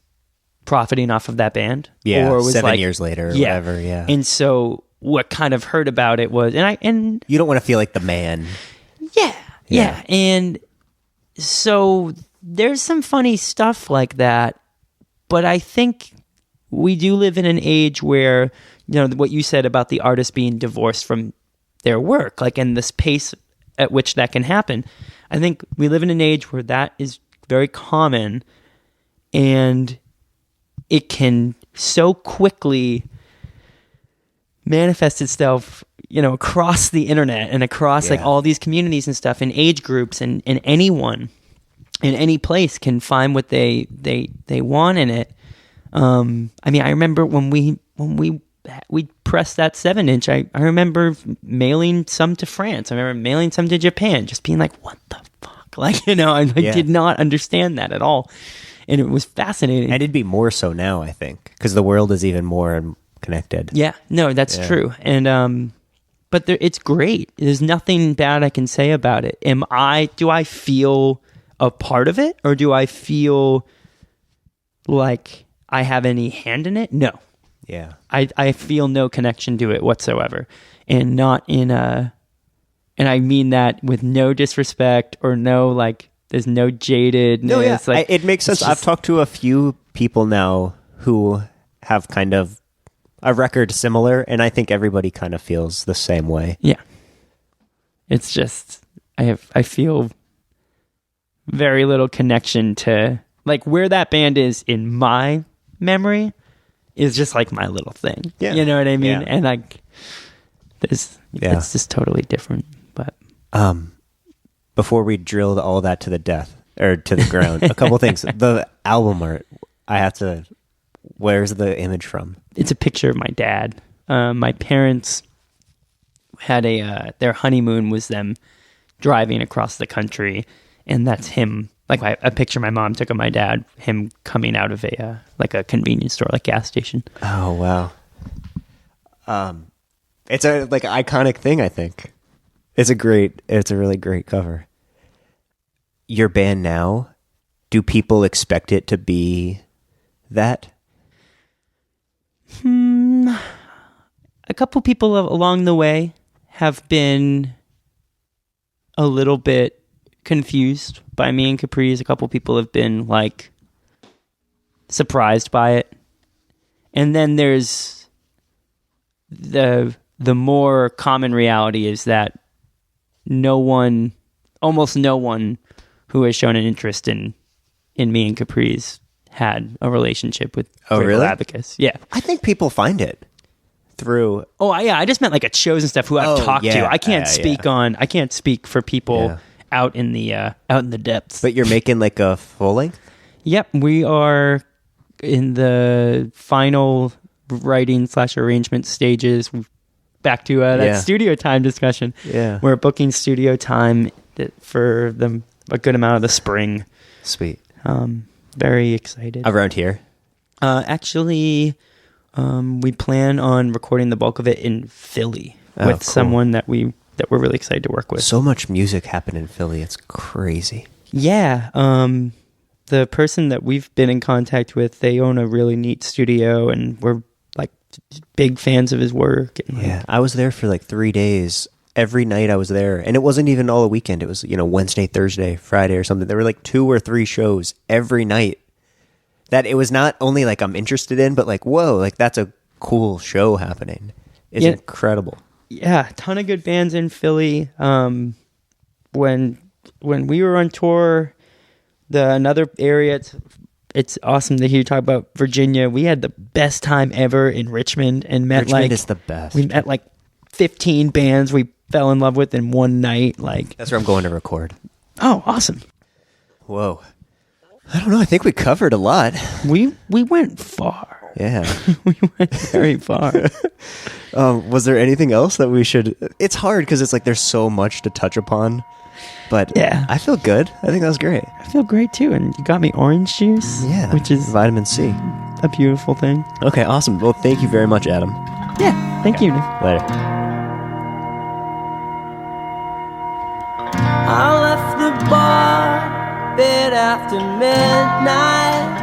profiting off of that band. Yeah, or was 7 years later or whatever, yeah. And so what kind of hurt about it was... and you don't want to feel like the man. Yeah. And so there's some funny stuff like that. But I think we do live in an age where, what you said about the artist being divorced from their work, like in this pace at which that can happen. I think we live in an age where that is very common, and it can so quickly manifest itself, across the internet and across like all these communities and stuff and age groups, and anyone in any place can find what they want in it. I mean, I remember when we pressed that 7-inch, I remember mailing some to France. I remember mailing some to Japan, just being like, what the fuck? Like, I did not understand that at all. And it was fascinating. And it'd be more so now, I think, because the world is even more connected. Yeah, no, that's true. And, but it's great. There's nothing bad I can say about it. Do I feel a part of it, or do I feel like I have any hand in it? No. Yeah. I feel no connection to it whatsoever, and not in and I mean that with no disrespect or no, like, there's no jadedness. No, yeah. Like, it makes sense. I've talked to a few people now who have kind of a record similar, and I think everybody kind of feels the same way. Yeah. It's just, I feel very little connection to, like, where that band is in my memory is just like my little thing. Yeah. You know what I mean? Yeah. And like, it's just totally different. But before we drilled all that to the death or to the ground, a couple things. The album art, where's the image from? It's a picture of my dad. My parents had their honeymoon was them driving across the country, and that's him. Like a picture my mom took of my dad, him coming out of a convenience store, like gas station. Oh wow! It's a iconic thing. I think it's a really great cover. Your band now, do people expect it to be that? A couple people along the way have been a little bit confused by me and Capris. A couple people have been like surprised by it, and then there's the more common reality is that almost no one who has shown an interest in me and Capris had a relationship with Little really? Abacus. Yeah. I think people find it through. Oh, yeah. I just meant like at shows and stuff who I've talked yeah. to. I can't speak Yeah. I can't speak for people out in the depths. But you're making like a full length? Yep, we are in the final writing / arrangement stages. Back to that studio time discussion. Yeah. We're booking studio time for a good amount of the spring. Sweet. Very excited. Around here? Actually, we plan on recording the bulk of it in Philly with cool. someone that we're really excited to work with. So much music happened in Philly. It's crazy. Yeah. The person that we've been in contact with, they own a really neat studio, and we're like big fans of his work. And, Yeah. I was there for like 3 days. Every night I was there, and it wasn't even all a weekend. It was, Wednesday, Thursday, Friday or something. There were like 2 or 3 shows every night that it was not only like I'm interested in, but like, whoa, like that's a cool show happening. It's incredible. Yeah. A ton of good bands in Philly. When we were on tour, another area, it's awesome to hear you talk about Virginia. We had the best time ever in Richmond and met Richmond is the best. We met like 15 bands we fell in love with in one night. Like, that's where I'm going to record. Oh, awesome. Whoa. I don't know. I think we covered a lot. We went far. Yeah. We went very far. Was there anything else that we should... It's hard because it's like there's so much to touch upon. But yeah, I feel good. I think that was great. I feel great too. And you got me orange juice. Yeah. Which is vitamin C. A beautiful thing. Okay, awesome. Well, thank you very much, Adam. Yeah, thank you. Later. I left the bar bit after midnight.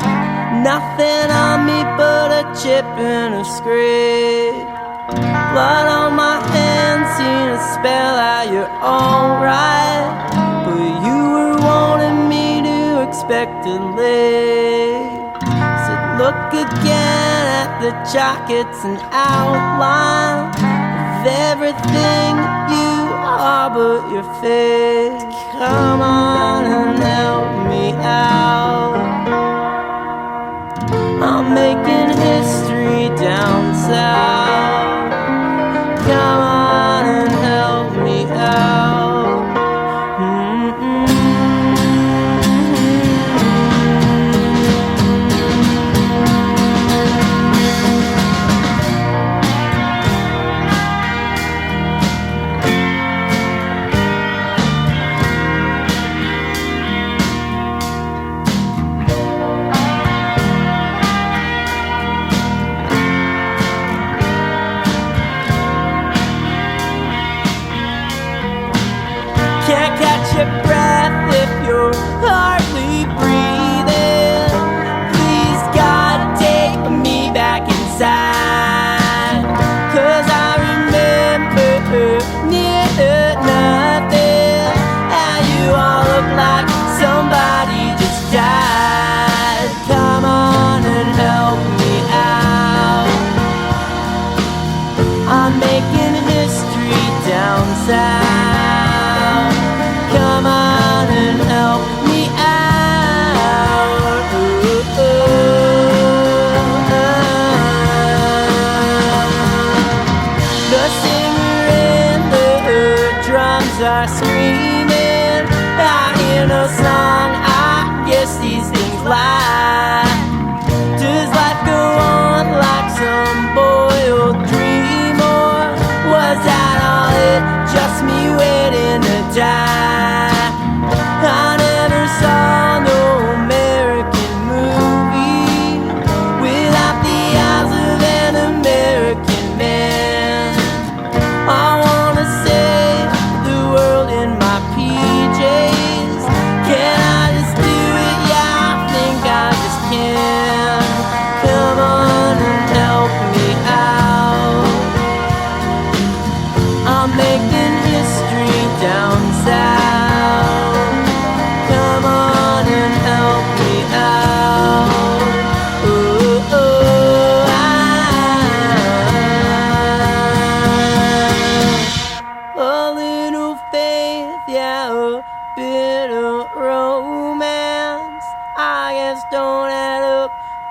Nothing on me but a chip and a scrape. Blood on my hands, seen a spell out you're alright. But you were wanting me to expect it late. Said look again at the jackets and outline of everything you are but your face. Come on and help me out. I'm making history down south. Come on and help me out.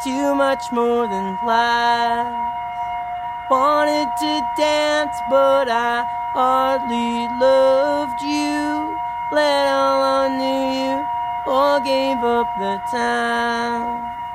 too much more than class. Wanted to dance, but I hardly loved you, let alone knew you, or gave up the time.